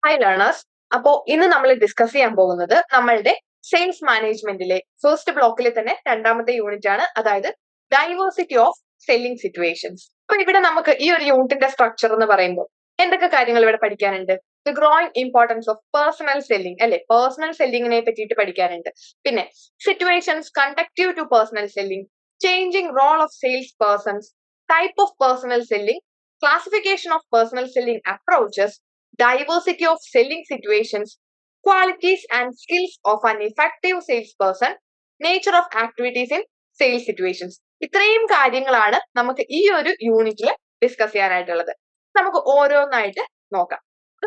Hi learners. അപ്പോ ഇന്ന് നമ്മൾ ഡിസ്കസ് ചെയ്യാൻ പോകുന്നത് നമ്മളുടെ സെയിൽസ് മാനേജ്മെന്റിലെ ഫസ്റ്റ് ബ്ലോക്കിലെ തന്നെ രണ്ടാമത്തെ യൂണിറ്റ് ആണ്, അതായത് ഡൈവേഴ്സിറ്റി ഓഫ് സെല്ലിംഗ് സിറ്റുവേഷൻസ്. അപ്പൊ ഇവിടെ നമുക്ക് ഈ ഒരു യൂണിറ്റിന്റെ സ്ട്രക്ചർ എന്ന് പറയുമ്പോൾ എന്തൊക്കെ കാര്യങ്ങൾ ഇവിടെ പഠിക്കാനുണ്ട്? The growing importance of personal selling, അല്ലെ, പേഴ്സണൽ സെല്ലിങ്ങിനെ പറ്റിയിട്ട് പഠിക്കാനുണ്ട്. പിന്നെ situations conductive to personal selling, changing role of sales persons, type of personal selling, classification of personal selling approaches, diversity of selling situations, qualities and skills of an effective salesperson, nature of activities in sales situations. ഇത്രയും കാര്യങ്ങളാണ് നമുക്ക് ഈ ഒരു യൂണിറ്റിൽ discuss ചെയ്യാനായിട്ടുള്ളത്. നമുക്ക് ഓരോന്നായിട്ട് നോക്കാം.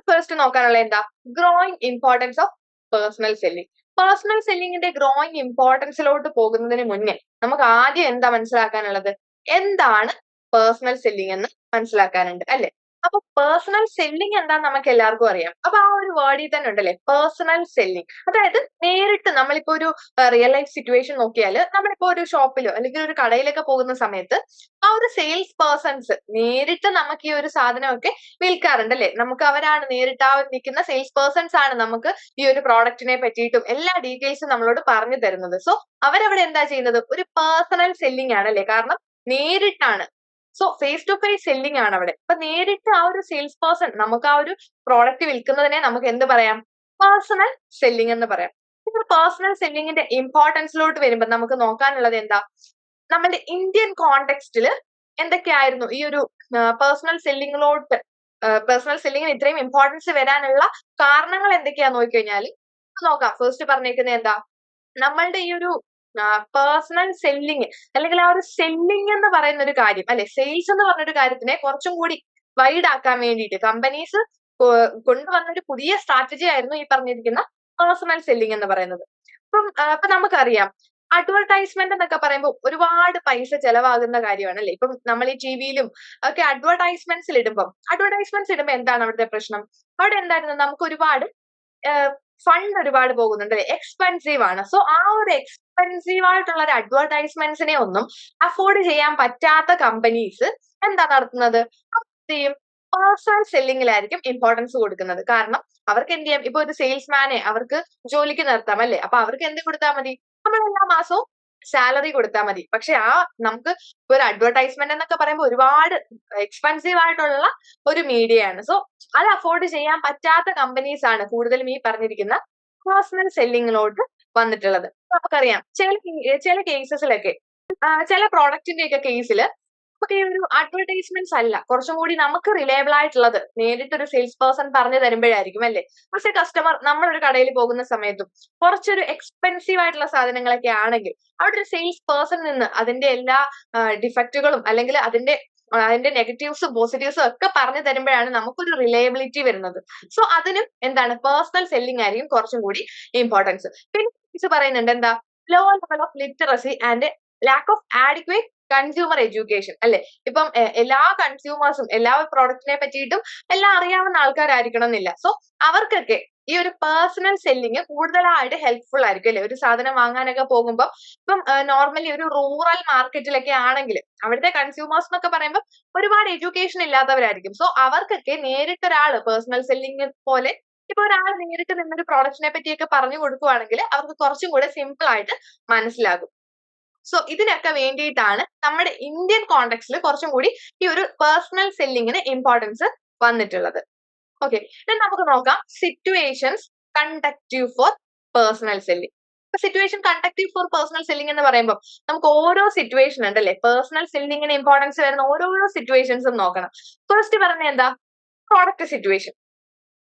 First നോക്കാനുള്ള എന്താ? Growing importance of personal selling. Personal സെല്ലിങ്ങിന്റെ ഗ്രോയിങ് ഇമ്പോർട്ടൻസിലോട്ട് പോകുന്നതിന് മുന്നേ നമുക്ക് ആദ്യം എന്താ മനസ്സിലാക്കാനുള്ളത്? എന്താണ് പേഴ്സണൽ സെല്ലിംഗ് എന്ന് മനസ്സിലാക്കാനുണ്ട്, അല്ലെ? അപ്പൊ പേഴ്സണൽ സെല്ലിംഗ് എന്താന്ന് നമുക്ക് എല്ലാവർക്കും അറിയാം. അപ്പൊ ആ ഒരു വേർഡിൽ തന്നെ ഉണ്ടല്ലേ പേഴ്സണൽ സെല്ലിംഗ്. അതായത് നേരിട്ട് നമ്മളിപ്പോ ഒരു റിയൽ ലൈഫ് സിറ്റുവേഷൻ നോക്കിയാല് നമ്മളിപ്പോ ഒരു ഷോപ്പിലോ അല്ലെങ്കിൽ ഒരു കടയിലൊക്കെ പോകുന്ന സമയത്ത് ആ ഒരു സെയിൽസ് പേഴ്സൺസ് നേരിട്ട് നമുക്ക് ഈ ഒരു സാധനമൊക്കെ വിൽക്കാറുണ്ട്, അല്ലെ? നമുക്ക് അവരാണ് നേരിട്ട് ആ നിൽക്കുന്ന സെയിൽസ് പേഴ്സൺസ് ആണ് നമുക്ക് ഈ ഒരു പ്രോഡക്റ്റിനെ പറ്റിയിട്ടും എല്ലാ ഡീറ്റെയിൽസും നമ്മളോട് പറഞ്ഞു തരുന്നത്. സോ അവരവിടെ എന്താ ചെയ്യുന്നത്? ഒരു പേഴ്സണൽ സെല്ലിംഗ് ആണ്, അല്ലെ? കാരണം നേരിട്ടാണ്. So face to face selling ആണ് അവിടെ. അപ്പൊ നേരിട്ട് ആ ഒരു സെയിൽസ് പേഴ്സൺ നമുക്ക് ആ ഒരു പ്രോഡക്റ്റ് വിൽക്കുന്നതിനെ നമുക്ക് എന്ത് പറയാം? പേഴ്സണൽ സെല്ലിംഗ് എന്ന് പറയാം. ഇപ്പോൾ പേഴ്സണൽ സെല്ലിംഗിന്റെ ഇമ്പോർട്ടൻസിലോട്ട് വരുമ്പോൾ നമുക്ക് നോക്കാനുള്ളത് എന്താ? നമ്മുടെ ഇന്ത്യൻ കോണ്ടെക്സ്റ്റിൽ എന്തൊക്കെയായിരുന്നു ഈ ഒരു പേഴ്സണൽ സെല്ലിങ്ങിലോട്ട് പേഴ്സണൽ സെല്ലിങ്ങിന് ഇത്രയും ഇമ്പോർട്ടൻസ് വരാനുള്ള കാരണങ്ങൾ എന്തൊക്കെയാന്ന് നോക്കിക്കഴിഞ്ഞാൽ നോക്കാം. ഫസ്റ്റ് പറഞ്ഞേക്കുന്നത് എന്താ? നമ്മളുടെ ഈ ഒരു പേഴ്സണൽ സെല്ലിങ് അല്ലെങ്കിൽ ആ ഒരു സെല്ലിംഗ് എന്ന് പറയുന്ന ഒരു കാര്യം, അല്ലെ, സെയിൽസ് എന്ന് പറഞ്ഞൊരു കാര്യത്തിനെ കുറച്ചും കൂടി വൈഡ് ആക്കാൻ വേണ്ടിയിട്ട് കമ്പനീസ് കൊണ്ടുവന്ന ഒരു പുതിയ സ്ട്രാറ്റജി ആയിരുന്നു ഈ പറഞ്ഞിരിക്കുന്ന പേഴ്സണൽ സെല്ലിംഗ് എന്ന് പറയുന്നത്. ഇപ്പൊ നമുക്കറിയാം അഡ്വർടൈസ്മെന്റ് എന്നൊക്കെ പറയുമ്പോൾ ഒരുപാട് പൈസ ചെലവാകുന്ന കാര്യമാണ്, അല്ലെ? ഇപ്പം നമ്മൾ ഈ ടിവിയിലും ഒക്കെ അഡ്വർടൈസ്മെന്റ്സ് ഇടുമ്പോൾ എന്താണ് അവിടുത്തെ പ്രശ്നം? അവിടെ എന്തായിരുന്നു? നമുക്ക് ഒരുപാട് ഫണ്ട് ഒരുപാട് പോകുന്നുണ്ട്, അല്ലെ? എക്സ്പെൻസീവ് ആണ്. സോ ആ ഒരു എക്സ്പെൻസീവ് ആയിട്ടുള്ള ഒരു അഡ്വർടൈസ്മെന്റ്സിനെ ഒന്നും അഫോർഡ് ചെയ്യാൻ പറ്റാത്ത കമ്പനീസ് എന്താ നടത്തുന്നത്? ചെയ്യും പേഴ്സണൽ സെല്ലിംഗിലായിരിക്കും ഇമ്പോർട്ടൻസ് കൊടുക്കുന്നത്. കാരണം അവർക്ക് എന്ത് ചെയ്യാം? ഇപ്പൊ ഒരു സെയിൽസ്മാനെ അവർക്ക് ജോലിക്ക് നിർത്താം, അല്ലെ? അപ്പൊ അവർക്ക് എന്ത് കൊടുത്താൽ മതി? നമ്മൾ എല്ലാ മാസവും സാലറി കൊടുത്താൽ മതി. പക്ഷെ നമുക്ക് ഇപ്പൊ ഒരു അഡ്വർടൈസ്മെന്റ് എന്നൊക്കെ പറയുമ്പോൾ ഒരുപാട് എക്സ്പെൻസീവ് ആയിട്ടുള്ള ഒരു മീഡിയ ആണ്. സോ അത് അഫോർഡ് ചെയ്യാൻ പറ്റാത്ത കമ്പനീസ് ആണ് കൂടുതലും ഈ പറഞ്ഞിരിക്കുന്ന പേഴ്സണൽ സെല്ലിങ്ങിലോട്ട് വന്നിട്ടുള്ളത്. നമുക്കറിയാം ചില കേസസിലൊക്കെ ചില പ്രോഡക്റ്റിന്റെ ഒക്കെ കേസിൽ നമുക്ക് ഈ ഒരു അഡ്വർടൈസ്മെന്റ്സ് അല്ല കുറച്ചും കൂടി നമുക്ക് റിലയബിൾ ആയിട്ടുള്ളത് നേരിട്ടൊരു സെയിൽസ് പേഴ്സൺ പറഞ്ഞു തരുമ്പോഴായിരിക്കും, അല്ലെ? പക്ഷെ കസ്റ്റമർ നമ്മളൊരു കടയിൽ പോകുന്ന സമയത്തും കുറച്ചൊരു എക്സ്പെൻസീവ് ആയിട്ടുള്ള സാധനങ്ങളൊക്കെ ആണെങ്കിൽ അവിടെ ഒരു സെയിൽസ് പേഴ്സൺ നിന്ന് അതിന്റെ എല്ലാ ഡിഫക്റ്റുകളും അല്ലെങ്കിൽ അതിന്റെ നെഗറ്റീവ്സും പോസിറ്റീവ്സും ഒക്കെ പറഞ്ഞു തരുമ്പോഴാണ് നമുക്കൊരു റിലയബിലിറ്റി വരുന്നത്. സോ അതിനും എന്താണ്? പേഴ്സണൽ സെല്ലിംഗ് ആയിരിക്കും കുറച്ചും കൂടി ഇമ്പോർട്ടൻസ്. പിന്നെ പറയുന്നുണ്ട് എന്താ? Low level of literacy and lack of adequate consumer education, അല്ലെ? ഇപ്പം എല്ലാ കൺസ്യൂമേഴ്സും എല്ലാ പ്രോഡക്റ്റിനെ പറ്റിയിട്ടും എല്ലാം അറിയാവുന്ന ആൾക്കാരായിരിക്കണം എന്നില്ല. സോ അവർക്കൊക്കെ ഈ ഒരു പേഴ്സണൽ സെല്ലിംഗ് കൂടുതലായിട്ട് ഹെൽപ്ഫുൾ ആയിരിക്കും, അല്ലെ? ഒരു സാധനം വാങ്ങാനൊക്കെ പോകുമ്പോൾ ഇപ്പം നോർമലി ഒരു റൂറൽ മാർക്കറ്റിലൊക്കെ ആണെങ്കിൽ അവിടുത്തെ കൺസ്യൂമേഴ്സ് എന്നൊക്കെ പറയുമ്പോൾ ഒരുപാട് എഡ്യൂക്കേഷൻ ഇല്ലാത്തവരായിരിക്കും. സോ അവർക്കൊക്കെ നേരിട്ടൊരാള് പേഴ്സണൽ സെല്ലിംഗ് പോലെ ഇപ്പൊ ഒരാൾ നേരിട്ട് നിന്നൊരു പ്രോഡക്റ്റിനെ പറ്റിയൊക്കെ പറഞ്ഞു കൊടുക്കുവാണെങ്കിൽ അവർക്ക് കുറച്ചും കൂടെ സിമ്പിൾ ആയിട്ട് മനസ്സിലാകും. സോ ഇതിനൊക്കെ വേണ്ടിയിട്ടാണ് നമ്മുടെ ഇന്ത്യൻ കോണ്ടെക്സ്റ്റിൽ കുറച്ചും കൂടി ഈ ഒരു പേഴ്സണൽ സെല്ലിങ്ങിന് ഇമ്പോർട്ടൻസ് വന്നിട്ടുള്ളത്. ഓക്കെ, നമുക്ക് നോക്കാം situations conductive for personal selling. Situation conductive for personal selling എന്ന് പറയുമ്പോൾ നമുക്ക് ഓരോ സിറ്റുവേഷൻ ഉണ്ട്, അല്ലെ? പേഴ്സണൽ സെല്ലിങ്ങിന് ഇമ്പോർട്ടൻസ് വരുന്ന ഓരോരോ സിറ്റുവേഷൻസും നോക്കണം. ഫസ്റ്റ് പറഞ്ഞ എന്താ? Product situation.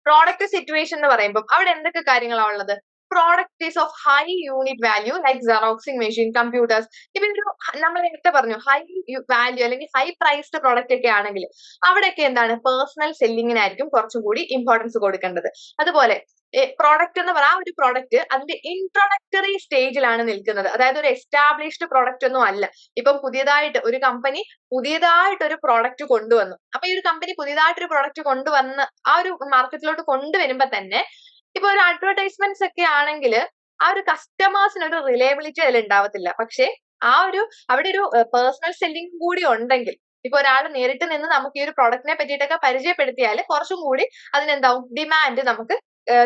പ്രോഡക്റ്റ് സിറ്റുവേഷൻ എന്ന് പറയുമ്പോൾ അവിടെ എന്തൊക്കെ കാര്യങ്ങളാണ് ഉള്ളത്? Product is of high unit value like xeroxing machine, computers. ഇപ്പൊ ഒരു നമ്മൾ നേരത്തെ പറഞ്ഞു ഹൈ വാല്യൂ അല്ലെങ്കിൽ ഹൈ പ്രൈസ്ഡ് പ്രോഡക്റ്റ് ഒക്കെ ആണെങ്കിൽ അവിടെയൊക്കെ എന്താണ്? പേഴ്സണൽ സെല്ലിങ്ങിനായിരിക്കും കുറച്ചും കൂടി ഇമ്പോർട്ടൻസ് കൊടുക്കേണ്ടത്. അതുപോലെ പ്രോഡക്റ്റ് എന്ന് പറയാം, ഒരു പ്രോഡക്റ്റ് അതിന്റെ ഇൻട്രൊഡക്ടറി സ്റ്റേജിലാണ് നിൽക്കുന്നത്. അതായത് ഒരു എസ്റ്റാബ്ലിഷ്ഡ് പ്രോഡക്റ്റ് ഒന്നും അല്ല. ഇപ്പം പുതിയതായിട്ട് ഒരു കമ്പനി ഒരു പ്രോഡക്റ്റ് കൊണ്ടുവന്നു. അപ്പൊ ഈ ഒരു കമ്പനി പുതിയതായിട്ടൊരു പ്രോഡക്റ്റ് കൊണ്ടുവന്ന് ആ ഒരു മാർക്കറ്റിലോട്ട് കൊണ്ടുവരുമ്പോ തന്നെ ഇപ്പൊ ഒരു അഡ്വർടൈസ്മെന്റ്സ് ഒക്കെ ആണെങ്കിൽ ആ ഒരു കസ്റ്റമേഴ്സിന് ഒരു റിലയബിലിറ്റി അതിൽ ഉണ്ടാവത്തില്ല. പക്ഷെ അവിടെ ഒരു പേഴ്സണൽ സെല്ലിംഗ് കൂടി ഉണ്ടെങ്കിൽ, ഇപ്പൊ ഒരാൾ നേരിട്ട് നിന്ന് നമുക്ക് ഈ ഒരു പ്രൊഡക്റ്റിനെ പറ്റിയിട്ടൊക്കെ പരിചയപ്പെടുത്തിയാൽ കുറച്ചും കൂടി അതിനെന്താവും ഡിമാൻഡ് നമുക്ക്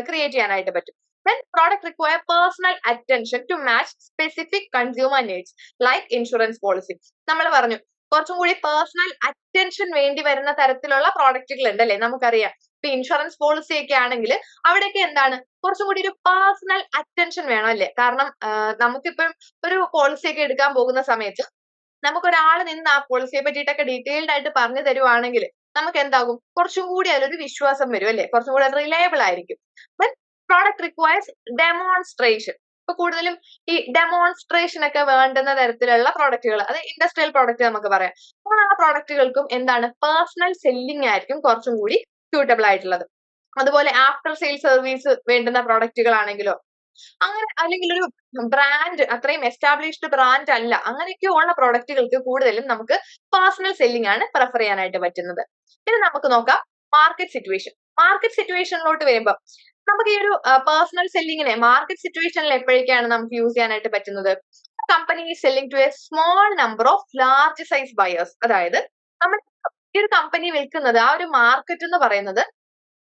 ക്രിയേറ്റ് ചെയ്യാനായിട്ട് പറ്റും. Then product require personal attention to match specific consumer needs like insurance policy. നമ്മൾ പറഞ്ഞു കുറച്ചും കൂടി പേഴ്സണൽ അറ്റൻഷൻ വേണ്ടി വരുന്ന തരത്തിലുള്ള പ്രോഡക്റ്റുകൾ ഉണ്ടല്ലേ, നമുക്കറിയാം. ഇപ്പൊ ഇൻഷുറൻസ് പോളിസി ഒക്കെ ആണെങ്കിൽ അവിടെയൊക്കെ എന്താണ് കുറച്ചും കൂടി ഒരു പേഴ്സണൽ അറ്റൻഷൻ വേണം അല്ലേ. കാരണം നമുക്കിപ്പം ഒരു പോളിസി ഒക്കെ എടുക്കാൻ പോകുന്ന സമയത്ത് നമുക്കൊരാൾ നിന്ന് ആ പോളിസിയെ പറ്റിയിട്ടൊക്കെ ഡീറ്റെയിൽഡ് ആയിട്ട് പറഞ്ഞു തരുവാണെങ്കിൽ നമുക്ക് എന്താകും, കുറച്ചും കൂടി അതിലൊരു വിശ്വാസം വരും അല്ലെ, കുറച്ചും കൂടി റിലയബിൾ ആയിരിക്കും. Product requires demonstration. ഇപ്പൊ കൂടുതലും ഈ ഡെമോൺസ്ട്രേഷൻ ഒക്കെ വേണ്ടുന്ന തരത്തിലുള്ള പ്രോഡക്റ്റുകൾ, അത് ഇൻഡസ്ട്രിയൽ പ്രോഡക്റ്റ് നമുക്ക് പറയാം. അപ്പോൾ ആ പ്രോഡക്റ്റുകൾക്കും എന്താണ് പേഴ്സണൽ സെല്ലിംഗ് ആയിരിക്കും കുറച്ചും കൂടി സ്യൂട്ടബിൾ ആയിട്ടുള്ളത്. അതുപോലെ ആഫ്റ്റർ സെയിൽ സർവീസ് വേണ്ടുന്ന പ്രോഡക്റ്റുകളാണെങ്കിലോ അങ്ങനെ, അല്ലെങ്കിൽ ഒരു ബ്രാൻഡ് അത്രയും എസ്റ്റാബ്ലിഷ്ഡ് ബ്രാൻഡ് അല്ല, അങ്ങനെയൊക്കെ ഉള്ള പ്രോഡക്റ്റുകൾക്ക് കൂടുതലും നമുക്ക് പേഴ്സണൽ സെല്ലിംഗ് ആണ് പ്രിഫർ ചെയ്യാനായിട്ട് പറ്റുന്നത്. ഇനി നമുക്ക് നോക്കാം മാർക്കറ്റ് സിറ്റുവേഷൻ. മാർക്കറ്റ് സിറ്റുവേഷനിലോട്ട് വരുമ്പോൾ നമുക്ക് ഈ ഒരു പേഴ്സണൽ സെല്ലിങ്ങിനെ മാർക്കറ്റ് സിറ്റുവേഷനിൽ എപ്പോഴൊക്കെയാണ് നമുക്ക് യൂസ് ചെയ്യാനായിട്ട് പറ്റുന്നത്? Company selling to a small number of large size buyers. അതായത് നമ്മൾ ഈ ഒരു കമ്പനി വിൽക്കുന്നത് ആ ഒരു മാർക്കറ്റ് എന്ന് പറയുന്നത്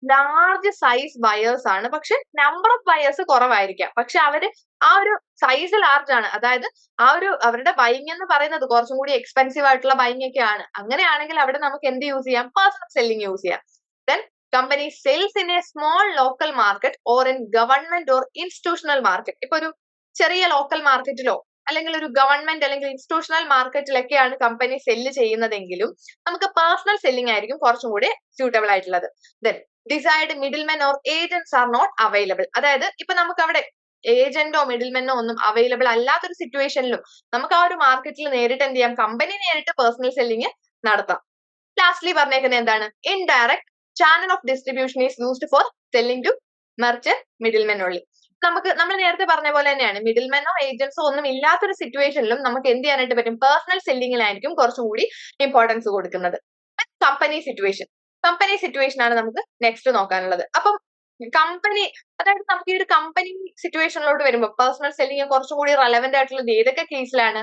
ലാർജ് സൈസ് ബയേഴ്സ് ആണ്. പക്ഷെ നമ്പർ ഓഫ് ബയേഴ്സ് കുറവായിരിക്കാം, പക്ഷെ അവര് ആ ഒരു സൈസ് ലാർജ് ആണ്. അതായത് അവരുടെ ബൈങ് എന്ന് പറയുന്നത് കുറച്ചും കൂടി എക്സ്പെൻസീവ് ആയിട്ടുള്ള ബൈങ് ഒക്കെ ആണ്. അങ്ങനെയാണെങ്കിൽ അവിടെ നമുക്ക് എന്ത് യൂസ് ചെയ്യാം? പേഴ്സണൽ സെല്ലിംഗ് യൂസ് ചെയ്യാം. Then company sells in a small local market or in government or institutional market. ഇപ്പൊ ഒരു ചെറിയ ലോക്കൽ മാർക്കറ്റിലോ അല്ലെങ്കിൽ ഒരു ഗവൺമെന്റ് അല്ലെങ്കിൽ ഇൻസ്റ്റിറ്റ്യൂഷണൽ മാർക്കറ്റിലൊക്കെയാണ് കമ്പനി സെല്ല് ചെയ്യുന്നതെങ്കിലും നമുക്ക് പേഴ്സണൽ സെല്ലിംഗ് ആയിരിക്കും കുറച്ചും കൂടി സ്യൂട്ടബിൾ ആയിട്ടുള്ളത്. Then decide middlemen or agents are not available. അതായത് ഇപ്പൊ നമുക്ക് അവിടെ ഏജന്റോ മിഡിൽമെനോ ഒന്നും അവൈലബിൾ അല്ലാത്തൊരു സിറ്റുവേഷനിലും നമുക്ക് ആ ഒരു മാർക്കറ്റിൽ നേരിട്ട് എന്ത് ചെയ്യാം? കമ്പനി നേരിട്ട് പേഴ്സണൽ സെല്ലിംഗ് നടത്താം. ലാസ്റ്റ്ലി പറഞ്ഞേക്കുന്നത് എന്താണ്? Indirect channel of distribution is used for selling to merchant middlemen only. നമ്മൾ നേരത്തെ പറഞ്ഞ പോലെ തന്നെയാണ്, മിഡിൽമെനോ ഏജന്റ്സോ ഒന്നും ഇല്ലാത്തൊരു സിറ്റുവേഷനിലും നമുക്ക് എന്ത് ചെയ്യാനായിട്ട് പറ്റും? പേഴ്സണൽ സെല്ലിംഗിലായിരിക്കും കുറച്ചും കൂടി ഇമ്പോർട്ടൻസ് കൊടുക്കുന്നത്. കമ്പനി സിറ്റുവേഷൻ ആണ് നമുക്ക് നെക്സ്റ്റ് നോക്കാനുള്ളത്. അപ്പം കമ്പനി, അതായത് നമുക്ക് ഈ ഒരു കമ്പനി സിറ്റുവേഷനിലോട്ട് വരുമ്പോൾ പേഴ്സണൽ സെല്ലിംഗ് കുറച്ചും കൂടി റെലവെന്റ് ആയിട്ടുള്ളത് ഏതൊക്കെ കേസിലാണ്?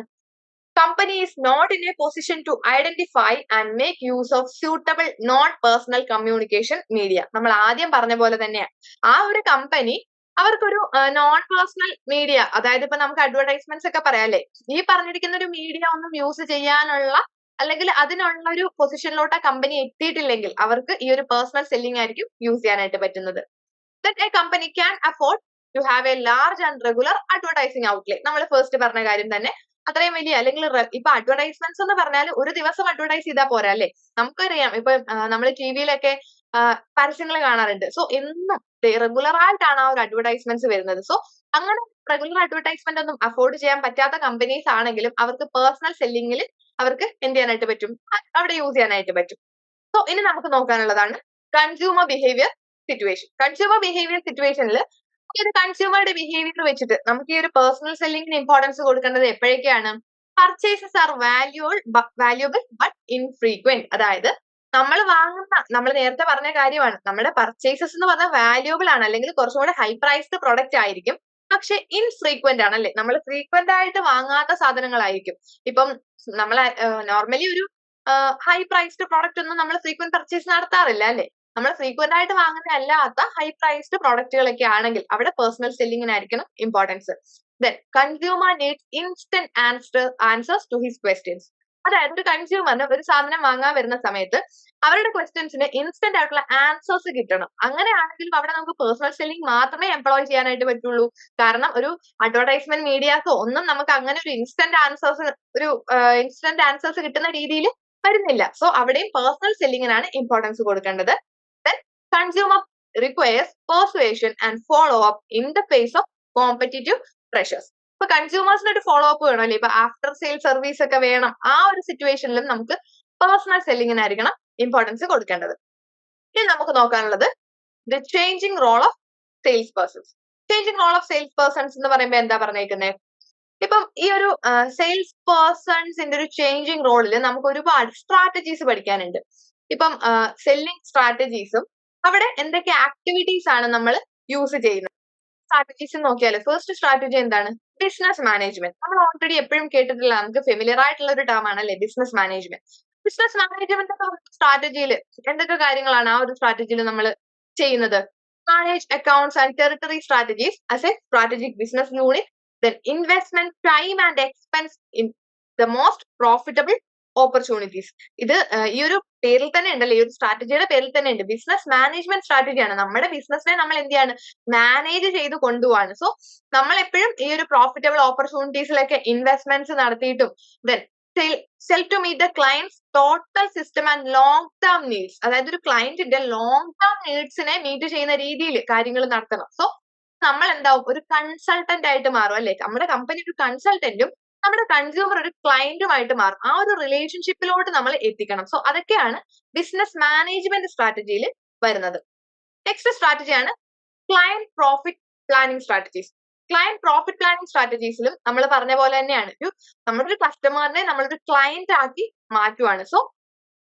Company is not in a position to identify and make use of suitable non personal communication media. നമ്മൾ ആദ്യം പറഞ്ഞ പോലെ തന്നെയാണ്, ആ ഒരു കമ്പനി അവർക്കൊരു നോൺ പേഴ്സണൽ മീഡിയ, അതായത് ഇപ്പൊ നമുക്ക് അഡ്വർടൈസ്മെന്റ്സ് ഒക്കെ പറയാം അല്ലെ, ഈ പറഞ്ഞിരിക്കുന്ന ഒരു മീഡിയ ഒന്നും യൂസ് ചെയ്യാനുള്ള അല്ലെങ്കിൽ അതിനുള്ള ഒരു പൊസിഷനിലോട്ട് ആ കമ്പനി എത്തിയിട്ടില്ലെങ്കിൽ അവർക്ക് ഈ ഒരു പേഴ്സണൽ സെല്ലിംഗ് ആയിരിക്കും യൂസ് ചെയ്യാനായിട്ട് പറ്റുന്നത്. That a company can afford to have a large and regular advertising outlay. നമ്മൾ ഫസ്റ്റ് പറഞ്ഞ കാര്യം തന്നെ, അത്രയും വലിയ അല്ലെങ്കിൽ ഇപ്പൊ അഡ്വർടൈസ്മെന്റ്സ് എന്ന് പറഞ്ഞാൽ ഒരു ദിവസം അഡ്വർടൈസ് ചെയ്താൽ പോരാ അല്ലെ. നമുക്കറിയാം ഇപ്പൊ നമ്മൾ ടിവിയിലൊക്കെ പരസ്യങ്ങൾ കാണാറുണ്ട്. സോ എന്നും റെഗുലർ ആയിട്ടാണ് ആ ഒരു അഡ്വർടൈസ്മെന്റ്സ് വരുന്നത്. സോ അങ്ങനെ റെഗുലർ അഡ്വർടൈസ്മെന്റ് ഒന്നും അഫോർഡ് ചെയ്യാൻ പറ്റാത്ത കമ്പനീസ് ആണെങ്കിലും അവർക്ക് പേഴ്സണൽ സെല്ലിംഗിൽ അവർക്ക് എന്ത് ചെയ്യാനായിട്ട് പറ്റും? അവിടെ യൂസ് ചെയ്യാനായിട്ട് പറ്റും. സോ ഇനി നമുക്ക് നോക്കാനുള്ളതാണ് consumer behaviour situation. Consumer behaviour സിറ്റുവേഷനിൽ ഈ ഒരു കൺസ്യൂമറുടെ ബിഹേവിയർ വെച്ചിട്ട് നമുക്ക് ഈ ഒരു പേഴ്സണൽ സെല്ലിംഗിന് ഇമ്പോർട്ടൻസ് കൊടുക്കേണ്ടത് എപ്പോഴൊക്കെയാണ്? Purchases are valuable but infrequent. അതായത് നമ്മൾ നേരത്തെ പറഞ്ഞ കാര്യമാണ്, നമ്മുടെ പർച്ചേസസ് എന്ന് പറഞ്ഞാൽ വാല്യൂബിൾ ആണ്, അല്ലെങ്കിൽ കുറച്ചും കൂടെ ഹൈ പ്രൈസ്ഡ് പ്രൊഡക്റ്റ് ആയിരിക്കും, പക്ഷെ ഇൻഫ്രീക്വന്റ് ആണ് അല്ലെ. നമ്മൾ ഫ്രീക്വന്റ് ആയിട്ട് വാങ്ങാത്ത സാധനങ്ങളായിരിക്കും. ഇപ്പം നമ്മൾ നോർമലി ഒരു ഹൈ പ്രൈസ്ഡ് പ്രോഡക്റ്റ് ഒന്നും നമ്മൾ ഫ്രീക്വന്റ് പർച്ചേസ് നടത്താറില്ല അല്ലെ. നമ്മൾ ഫ്രീക്വന്റ് ആയിട്ട് വാങ്ങുന്ന അല്ലാത്ത ഹൈ പ്രൈസ്ഡ് പ്രോഡക്റ്റുകളൊക്കെ ആണെങ്കിൽ അവിടെ പേഴ്സണൽ സെല്ലിംഗിനായിരിക്കണം importance. Then consumer needs instant answers to his questions. അതായത് ഒരു കൺസ്യൂമറിന് ഒരു സാധനം വാങ്ങാൻ വരുന്ന സമയത്ത് അവരുടെ ക്വസ്റ്റ്യൻസിന് ഇൻസ്റ്റന്റ് ആയിട്ടുള്ള ആൻസേഴ്സ് കിട്ടണം. അങ്ങനെയാണെങ്കിലും അവിടെ നമുക്ക് പേഴ്സണൽ സെല്ലിംഗ് മാത്രമേ എംപ്ലോയ് ചെയ്യാനായിട്ട് പറ്റുള്ളൂ. കാരണം ഒരു അഡ്വർടൈസ്മെന്റ് മീഡിയാസോ ഒന്നും നമുക്ക് അങ്ങനെ ഒരു ഇൻസ്റ്റന്റ് ആൻസേഴ്സ് കിട്ടുന്ന രീതിയിൽ വരുന്നില്ല. സോ അവിടെയും പേഴ്സണൽ സെല്ലിംഗിനാണ് ഇമ്പോർട്ടൻസ് കൊടുക്കേണ്ടത്. Then consumer requires persuasion and follow up in the face of competitive pressures. ഇപ്പൊ കൺസ്യൂമേഴ്സിന് ഒരു ഫോളോ അപ്പ് വേണം അല്ലെ, ഇപ്പൊ ആഫ്റ്റർ സെയിൽ സർവീസ് ഒക്കെ വേണം. ആ ഒരു സിറ്റുവേഷനിലും നമുക്ക് പേഴ്സണൽ സെല്ലിംഗിനായിരിക്കണം ഇമ്പോർട്ടൻസ് കൊടുക്കേണ്ടത്. ഇനി നമുക്ക് നോക്കാനുള്ളത് the changing role of sales persons. Changing role of sales persons എന്ന് പറയുമ്പോൾ എന്താ പറഞ്ഞേക്കുന്നത്? ഇപ്പം ഈ ഒരു സെയിൽസ് പേഴ്സൺസിന്റെ ഒരു ചേഞ്ചിങ് റോളിൽ നമുക്ക് ഒരുപാട് സ്ട്രാറ്റജീസ് പഠിക്കാനുണ്ട്. ഇപ്പം സെല്ലിംഗ് സ്ട്രാറ്റജീസും അവിടെ എന്തൊക്കെ ആക്ടിവിറ്റീസ് ആണ് നമ്മൾ യൂസ് ചെയ്യുന്നത് സ്ട്രാറ്റജീസ് നോക്കിയാൽ ഫസ്റ്റ് സ്ട്രാറ്റജി എന്താണ്? ബിസിനസ് മാനേജ്മെന്റ് നമ്മൾ ഓൾറെഡി എപ്പോഴും കേട്ടിട്ടില്ല, നമുക്ക് ഫെമിലിയർ ആയിട്ടുള്ള ഒരു ടേം ആണ് അല്ലെ ബിസിനസ് മാനേജ്മെന്റ്. ബിസിനസ് മാനേജ്മെന്റ് സ്ട്രാറ്റജിയിൽ എന്തൊക്കെ കാര്യങ്ങളാണ് ആ ഒരു സ്ട്രാറ്റജിയിൽ നമ്മൾ ചെയ്യുന്നത്? Manage accounts and territory strategies as A strategic business unit, then investment time and expense in the most profitable opportunities. ഇത് ഈ ഒരു പേരിൽ തന്നെ ഉണ്ടല്ലോ, ഈ ഒരു സ്ട്രാറ്റജിയുടെ പേരിൽ തന്നെ ഉണ്ട്, ബിസിനസ് മാനേജ്മെന്റ് സ്ട്രാറ്റജിയാണ്. നമ്മുടെ ബിസിനസിനെ നമ്മൾ എന്ത് ചെയ്യാണ്, മാനേജ് ചെയ്ത് കൊണ്ടുപോവാണ്. സോ നമ്മൾ എപ്പോഴും ഈ ഒരു പ്രോഫിറ്റബിൾ ഓപ്പർച്യൂണിറ്റീസിലൊക്കെ ഇൻവെസ്റ്റ്മെന്റ്സ് നടത്തിയിട്ടും then sell to meet the clients total system and long term needs, അതായത് ഒരു ക്ലയന്റിന്റെ ലോങ് ടേം നീഡ്സിനെ മീറ്റ് ചെയ്യുന്ന രീതിയിൽ കാര്യങ്ങൾ നടത്തണം. സോ നമ്മൾ എന്താവും, ഒരു കൺസൾട്ടന്റ് ആയിട്ട് മാറും അല്ലെ, നമ്മുടെ കമ്പനി ഒരു കൺസൾട്ടന്റും നമ്മുടെ കൺസ്യൂമർ ഒരു ക്ലയന്റുമായിട്ട് മാറും. ആ ഒരു റിലേഷൻഷിപ്പിലോട്ട് നമ്മൾ എത്തിക്കണം. സോ അതൊക്കെയാണ് ബിസിനസ് മാനേജ്മെന്റ് സ്ട്രാറ്റജിയിൽ വരുന്നത്. നെക്സ്റ്റ് സ്ട്രാറ്റജിയാണ് client profit planning strategies. Client profit planning സ്ട്രാറ്റജീസിലും നമ്മൾ പറഞ്ഞ പോലെ തന്നെയാണ്, നമ്മുടെ ഒരു കസ്റ്റമറിനെ നമ്മളൊരു ക്ലയന്റ് ആക്കി മാറ്റുവാണ്. So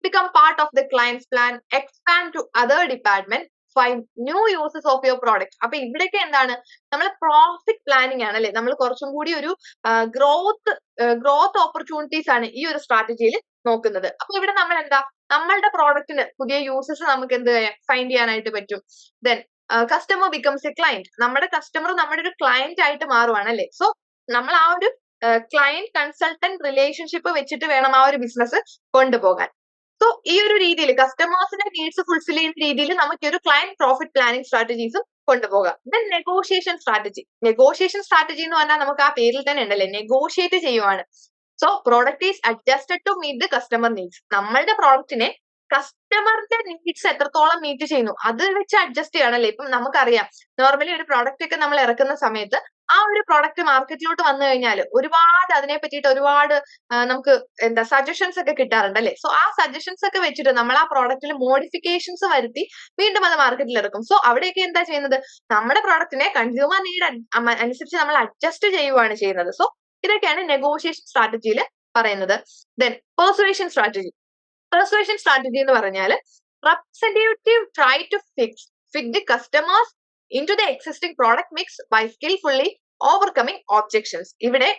become part of the client's plan, expand to other department, find new uses of your product. അപ്പൊ ഇവിടെയൊക്കെ എന്താണ്, നമ്മൾ പ്രോഫിറ്റ് പ്ലാനിങ് ആണ് അല്ലെ, നമ്മൾ കുറച്ചും കൂടി ഒരു ഗ്രോത്ത് ഓപ്പർച്യൂണിറ്റീസ് ആണ് ഈ ഒരു സ്ട്രാറ്റജിയിൽ നോക്കുന്നത്. അപ്പൊ ഇവിടെ നമ്മൾ എന്താ, നമ്മളുടെ പ്രോഡക്റ്റിന് പുതിയ യൂസസ് നമുക്ക് എന്ത് ഫൈൻഡ് ചെയ്യാനായിട്ട് പറ്റും. Then customer becomes A client, നമ്മുടെ കസ്റ്റമർ നമ്മുടെ ഒരു ക്ലയന്റ് ആയിട്ട് മാറുവാണ് അല്ലെ. സോ നമ്മൾ ആ ഒരു ക്ലയന്റ് കൺസൾട്ടന്റ് റിലേഷൻഷിപ്പ് വെച്ചിട്ട് വേണം ആ ഒരു ബിസിനസ് കൊണ്ടുപോകാൻ. സോ ഈ ഒരു രീതിയിൽ കസ്റ്റമേഴ്സിന്റെ നീഡ്സ് ഫുൾഫിൽ ചെയ്യുന്ന രീതിയിൽ നമുക്ക് ഒരു ക്ലയന്റ് പ്രോഫിറ്റ് പ്ലാനിങ് സ്ട്രാറ്റജീസും കൊണ്ടുപോകാം. Then negotiation strategy. Negotiation strategy എന്ന് പറഞ്ഞാൽ നമുക്ക് ആ പേരിൽ തന്നെ ഉണ്ടല്ലേ, നെഗോഷിയേറ്റ് ചെയ്യുവാണ്. So product is adjusted to meet the customer needs. നമ്മളുടെ പ്രോഡക്റ്റിനെ കസ്റ്റമറിന്റെ നീഡ്സ് എത്രത്തോളം മീറ്റ് ചെയ്യുന്നു അത് വെച്ച് അഡ്ജസ്റ്റ് ചെയ്യണല്ലേ. ഇപ്പം നമുക്കറിയാം, നോർമലി ഒരു പ്രോഡക്റ്റ് ഒക്കെ നമ്മൾ ഇറക്കുന്ന സമയത്ത് ആ ഒരു പ്രോഡക്റ്റ് മാർക്കറ്റിലോട്ട് വന്നു കഴിഞ്ഞാൽ ഒരുപാട് അതിനെ പറ്റിയിട്ട് ഒരുപാട് നമുക്ക് എന്താ സജഷൻസ് ഒക്കെ കിട്ടാറുണ്ട് അല്ലെ. സോ ആ സജഷൻസ് ഒക്കെ വെച്ചിട്ട് നമ്മൾ ആ പ്രോഡക്റ്റിൽ മോഡിഫിക്കേഷൻസ് വരുത്തി വീണ്ടും അത് മാർക്കറ്റിൽ ഇറക്കും. സോ അവിടെയൊക്കെ എന്താ ചെയ്യുന്നത്, നമ്മുടെ പ്രോഡക്റ്റിനെ കൺസ്യൂമർ നീഡ് അനുസരിച്ച് നമ്മൾ അഡ്ജസ്റ്റ് ചെയ്യുവാണ് ചെയ്യുന്നത്. സോ ഇതൊക്കെയാണ് നെഗോഷിയേഷൻ സ്ട്രാറ്റജിയിൽ പറയുന്നത്. Then persuasion strategy. Persuasion strategy എന്ന് പറഞ്ഞാൽ representative try to fix the customers into the existing product mix by skillfully overcoming objections. ഇവിടെ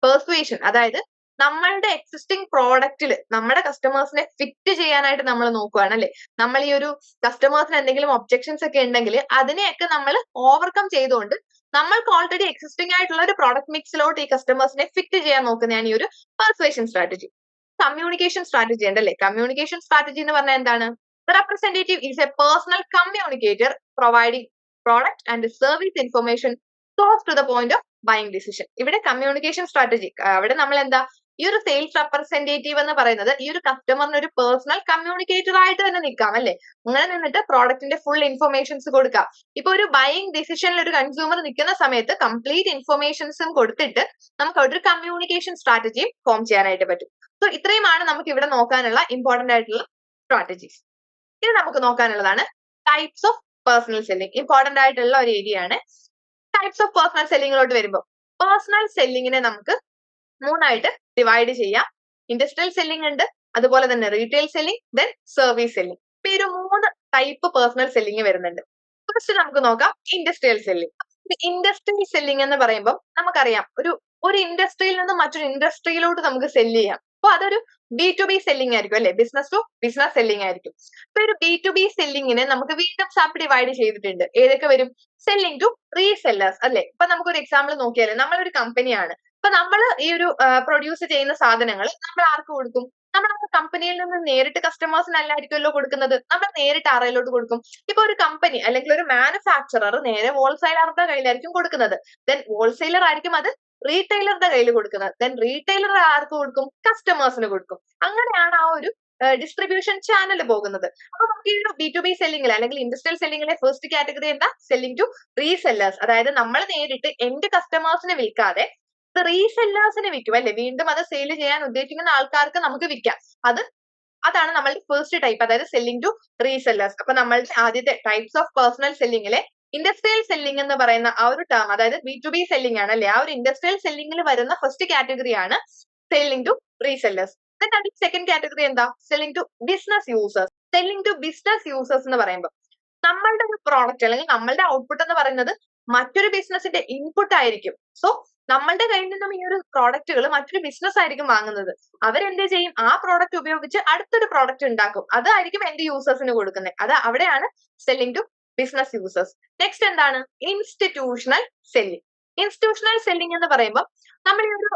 പെർസുവേഷൻ, അതായത് നമ്മളുടെ എക്സിസ്റ്റിംഗ് പ്രോഡക്റ്റിൽ നമ്മുടെ കസ്റ്റമേഴ്സിനെ ഫിറ്റ് ചെയ്യാനായിട്ട് നമ്മൾ നോക്കുകയാണ് അല്ലെ. നമ്മൾ ഈ ഒരു കസ്റ്റമേഴ്സിന് എന്തെങ്കിലും ഒബ്ജെക്ഷൻസ് ഒക്കെ ഉണ്ടെങ്കിൽ അതിനെയൊക്കെ നമ്മൾ ഓവർകം ചെയ്തുകൊണ്ട് നമ്മൾക്ക് ഓൾറെഡി എക്സിസ്റ്റിംഗ് ആയിട്ടുള്ള ഒരു പ്രോഡക്റ്റ് മിക്സിലോട്ട് ഈ കസ്റ്റമേഴ്സിനെ ഫിറ്റ് ചെയ്യാൻ നോക്കുന്നതാണ് ഈ ഒരു പെർസുവേഷൻ സ്ട്രാറ്റജി. കമ്മ്യൂണിക്കേഷൻ സ്ട്രാറ്റജി ഉണ്ട് അല്ലെ. കമ്മ്യൂണിക്കേഷൻ സ്ട്രാറ്റജി എന്ന് പറഞ്ഞാൽ എന്താണ്, representative is A personal communicator providing product and service information close to the point of buying decision. ഇവിടെ കമ്മ്യൂണിക്കേഷൻ സ്ട്രാറ്റജി, അവിടെ നമ്മൾ എന്താ, ഈ ഒരു സെയിൽസ് റെപ്രസെന്റേറ്റീവ് എന്ന് പറയുന്നത് ഈ ഒരു കസ്റ്റമറിന് ഒരു പേഴ്സണൽ കമ്മ്യൂണിക്കേറ്റർ ആയിട്ട് തന്നെ നിൽക്കാം അല്ലെ. അങ്ങനെ നിന്നിട്ട് പ്രോഡക്റ്റിന്റെ ഫുൾ ഇൻഫർമേഷൻസ് കൊടുക്കാം. ഇപ്പൊ ഒരു ബൈയിങ് ഡിസിഷനിൽ ഒരു കൺസ്യൂമർ നിൽക്കുന്ന സമയത്ത് കംപ്ലീറ്റ് ഇൻഫർമേഷൻസും കൊടുത്തിട്ട് നമുക്ക് അവിടെ ഒരു കമ്മ്യൂണിക്കേഷൻ സ്ട്രാറ്റജിയും ഫോം ചെയ്യാനായിട്ട് പറ്റും. സോ ഇത്രയുമാണ് നമുക്ക് ഇവിടെ നോക്കാനുള്ള ഇമ്പോർട്ടന്റ് ആയിട്ടുള്ള സ്ട്രാറ്റജീസ്. ഇത് നമുക്ക് നോക്കാനുള്ളതാണ് types of personal selling. Important ആയിട്ടുള്ള ഒരു ഏരിയ ആണ്. ടൈപ്സ് ഓഫ് പേഴ്സണൽ സെല്ലിങ്ങിലോട്ട് വരുമ്പോൾ പേഴ്സണൽ സെല്ലിങ്ങിനെ നമുക്ക് മൂന്നായിട്ട് ഡിവൈഡ് ചെയ്യാം. ഇൻഡസ്ട്രിയൽ സെല്ലിംഗ് ഉണ്ട്, അതുപോലെ തന്നെ retail selling, then service selling. ഇപ്പൊ ഈ ഒരു 3 ടൈപ്പ് പേഴ്സണൽ സെല്ലിംഗ് വരുന്നുണ്ട്. ഫസ്റ്റ് നമുക്ക് നോക്കാം ഇൻഡസ്ട്രിയൽ സെല്ലിംഗ്. ഇൻഡസ്ട്രിയൽ സെല്ലിംഗ് എന്ന് പറയുമ്പോൾ നമുക്കറിയാം, ഒരു ഇൻഡസ്ട്രിയിൽ നിന്ന് മറ്റൊരു ഇൻഡസ്ട്രിയിലോട്ട് നമുക്ക് സെല്ല് ചെയ്യാം. അപ്പൊ അതൊരു B2B സെല്ലിംഗ് ആയിരിക്കും അല്ലെ, ബിസിനസ് ടു ബിസിനസ് സെല്ലിംഗ് ആയിരിക്കും. അപ്പൊ ഒരു B2B സെല്ലിങ്ങിനെ നമുക്ക് വീണ്ടും സബ് ഡിവൈഡ് ചെയ്തിട്ടുണ്ട്. ഏതൊക്കെ വരും, സെല്ലിംഗ് ടു റീസെല്ലേഴ്സ് അല്ലെ. ഇപ്പൊ നമുക്കൊരു എക്സാമ്പിൾ നോക്കിയാലേ, നമ്മളൊരു കമ്പനിയാണ്. ഇപ്പൊ നമ്മൾ ഈ ഒരു പ്രൊഡ്യൂസ് ചെയ്യുന്ന സാധനങ്ങൾ നമ്മൾ ആർക്ക് കൊടുക്കും, നമ്മൾ ആ കമ്പനിയിൽ നിന്ന് നേരിട്ട് കസ്റ്റമേഴ്സിനല്ലായിരിക്കുമല്ലോ കൊടുക്കുന്നത്, നമ്മൾ നേരിട്ട് ആരെയിലോട്ട് കൊടുക്കും. ഇപ്പൊ ഒരു കമ്പനി അല്ലെങ്കിൽ ഒരു മാനുഫാക്ചറർ നേരെ ഹോൾസെയിലറുടെ കയ്യിലായിരിക്കും കൊടുക്കുന്നത്. ദെൻ ഹോൾസെയിലർ ആയിരിക്കും അത് റീറ്റെയിലറുടെ കയ്യിൽ കൊടുക്കുന്നത്. ദെൻ റീറ്റെയിലർ ആർക്ക് കൊടുക്കും, കസ്റ്റമേഴ്സിന് കൊടുക്കും. അങ്ങനെയാണ് ആ ഒരു ഡിസ്ട്രിബ്യൂഷൻ ചാനൽ പോകുന്നത്. അപ്പൊ നമുക്ക് ഈ ഒരു B2B സെല്ലിംഗിൽ അല്ലെങ്കിൽ ഇൻഡസ്ട്രിയൽ സെല്ലിംഗിലെ ഫസ്റ്റ് കാറ്റഗറി എന്താ, സെല്ലിംഗ് ടു റീസെല്ലേഴ്സ്. അതായത് നമ്മൾ നേരിട്ട് എൻഡ് കസ്റ്റമേഴ്സിന് വിൽക്കാതെ റീസെല്ലേഴ്സിന് വിൽക്കും അല്ലെ. വീണ്ടും അത് സെയിൽ ചെയ്യാൻ ഉദ്ദേശിക്കുന്ന ആൾക്കാർക്ക് നമുക്ക് വിൽക്കാം. അതാണ് നമ്മളുടെ ഫസ്റ്റ് ടൈപ്പ്, അതായത് സെല്ലിംഗ് ടു റീസെല്ലേഴ്സ്. അപ്പൊ നമ്മളുടെ ആദ്യത്തെ ടൈപ്സ് ഓഫ് പേഴ്സണൽ സെല്ലിംഗിലെ ഇൻഡസ്ട്രിയൽ സെല്ലിംഗ് എന്ന് പറയുന്ന ആ ഒരു ടേം, അതായത് B2B സെല്ലിംഗ് ആണ് അല്ലെ. ആ ഒരു ഇൻഡസ്ട്രിയൽ സെല്ലിംഗിൽ വരുന്ന ഫസ്റ്റ് കാറ്റഗറി ആണ് selling to resellers. Second category എന്താ, selling to business users. Selling to business users എന്ന് പറയുമ്പോൾ നമ്മളുടെ ഒരു പ്രോഡക്റ്റ് അല്ലെങ്കിൽ നമ്മളുടെ ഔട്ട്പുട്ട് എന്ന് പറയുന്നത് മറ്റൊരു ബിസിനസിന്റെ ഇൻപുട്ട് ആയിരിക്കും. സോ നമ്മളുടെ കയ്യിൽ നിന്നും ഈ ഒരു പ്രോഡക്റ്റുകൾ മറ്റൊരു ബിസിനസ് ആയിരിക്കും വാങ്ങുന്നത്. അവരെന്ത് ചെയ്യും, ആ പ്രോഡക്റ്റ് ഉപയോഗിച്ച് അടുത്തൊരു പ്രോഡക്റ്റ് ഉണ്ടാക്കും. അതായിരിക്കും എൻഡ് യൂസേഴ്സിന് കൊടുക്കുന്നത്. അത് അവിടെയാണ് selling to business users. Next എന്താണ്, ഇൻസ്റ്റിറ്റ്യൂഷണൽ സെല്ലിംഗ്. ഇൻസ്റ്റിറ്റ്യൂഷണൽ സെല്ലിംഗ് എന്ന് പറയുമ്പോൾ നമ്മൾ ഈ ഒരു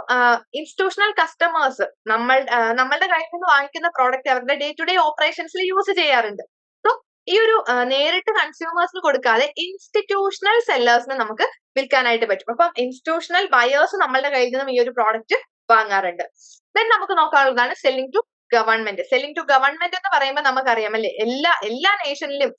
ഇൻസ്റ്റിറ്റ്യൂഷണൽ കസ്റ്റമേഴ്സ് നമ്മളുടെ കയ്യിൽ നിന്ന് വാങ്ങിക്കുന്ന പ്രോഡക്റ്റ് അവരുടെ ഡേ ടു ഡേ ഓപ്പറേഷൻസിൽ യൂസ് ചെയ്യാറുണ്ട്. സോ ഈ ഒരു നേരിട്ട് കൺസ്യൂമേഴ്സിന് കൊടുക്കാതെ ഇൻസ്റ്റിറ്റ്യൂഷണൽ സെല്ലേഴ്സിന് നമുക്ക് വിൽക്കാനായിട്ട് പറ്റും. അപ്പം ഇൻസ്റ്റിറ്റ്യൂഷണൽ ബയേഴ്സ് നമ്മളുടെ കയ്യിൽ നിന്നും ഈ ഒരു പ്രോഡക്റ്റ് വാങ്ങാറുണ്ട്. ദെൻ നമുക്ക് നോക്കാനുള്ളതാണ് selling to government. Selling to government എന്ന് പറയുമ്പോൾ നമുക്കറിയാം അല്ലെ, എല്ലാ നേഷനിലും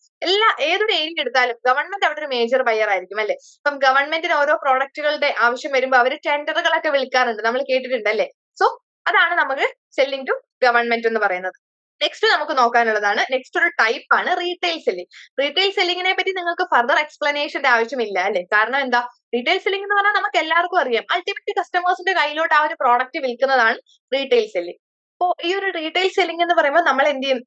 ഏതൊരു ഏരിയ എടുത്താലും ഗവൺമെന്റ് അവിടെ ഒരു മേജർ ബയർ ആയിരിക്കും അല്ലെ. അപ്പം ഗവൺമെന്റിന് ഓരോ പ്രോഡക്റ്റുകളുടെ ആവശ്യം വരുമ്പോൾ അവർ ടെൻഡറുകളൊക്കെ വിളിക്കാറുണ്ട്, നമ്മൾ കേട്ടിട്ടുണ്ട് അല്ലെ. സോ അതാണ് നമുക്ക് സെല്ലിംഗ് ടു ഗവൺമെന്റ് എന്ന് പറയുന്നത്. നെക്സ്റ്റ് നമുക്ക് നോക്കാനുള്ളതാണ്, നെക്സ്റ്റ് ഒരു ടൈപ്പ് ആണ് റീറ്റെയിൽ സെല്ലിംഗ്. റീറ്റെയിൽ സെല്ലിങ്ങിനെ പറ്റി നിങ്ങൾക്ക് ഫർദർ എക്സ്പ്ലനേഷന്റെ ആവശ്യമില്ല അല്ലെ. കാരണം എന്താ, റീറ്റെയിൽ സെല്ലിംഗ് എന്ന് പറഞ്ഞാൽ നമുക്ക് എല്ലാവർക്കും അറിയാം, അൾട്ടിമേറ്റ് കസ്റ്റമേഴ്സിന്റെ കയ്യിലോട്ട് ആ ഒരു പ്രോഡക്റ്റ് വിൽക്കുന്നതാണ് റീറ്റെയിൽ സെല്ലിംഗ്. അപ്പോ ഈ ഒരു റീറ്റെയിൽ സെല്ലിംഗ് എന്ന് പറയുമ്പോൾ നമ്മൾ എന്ത് ചെയ്യും,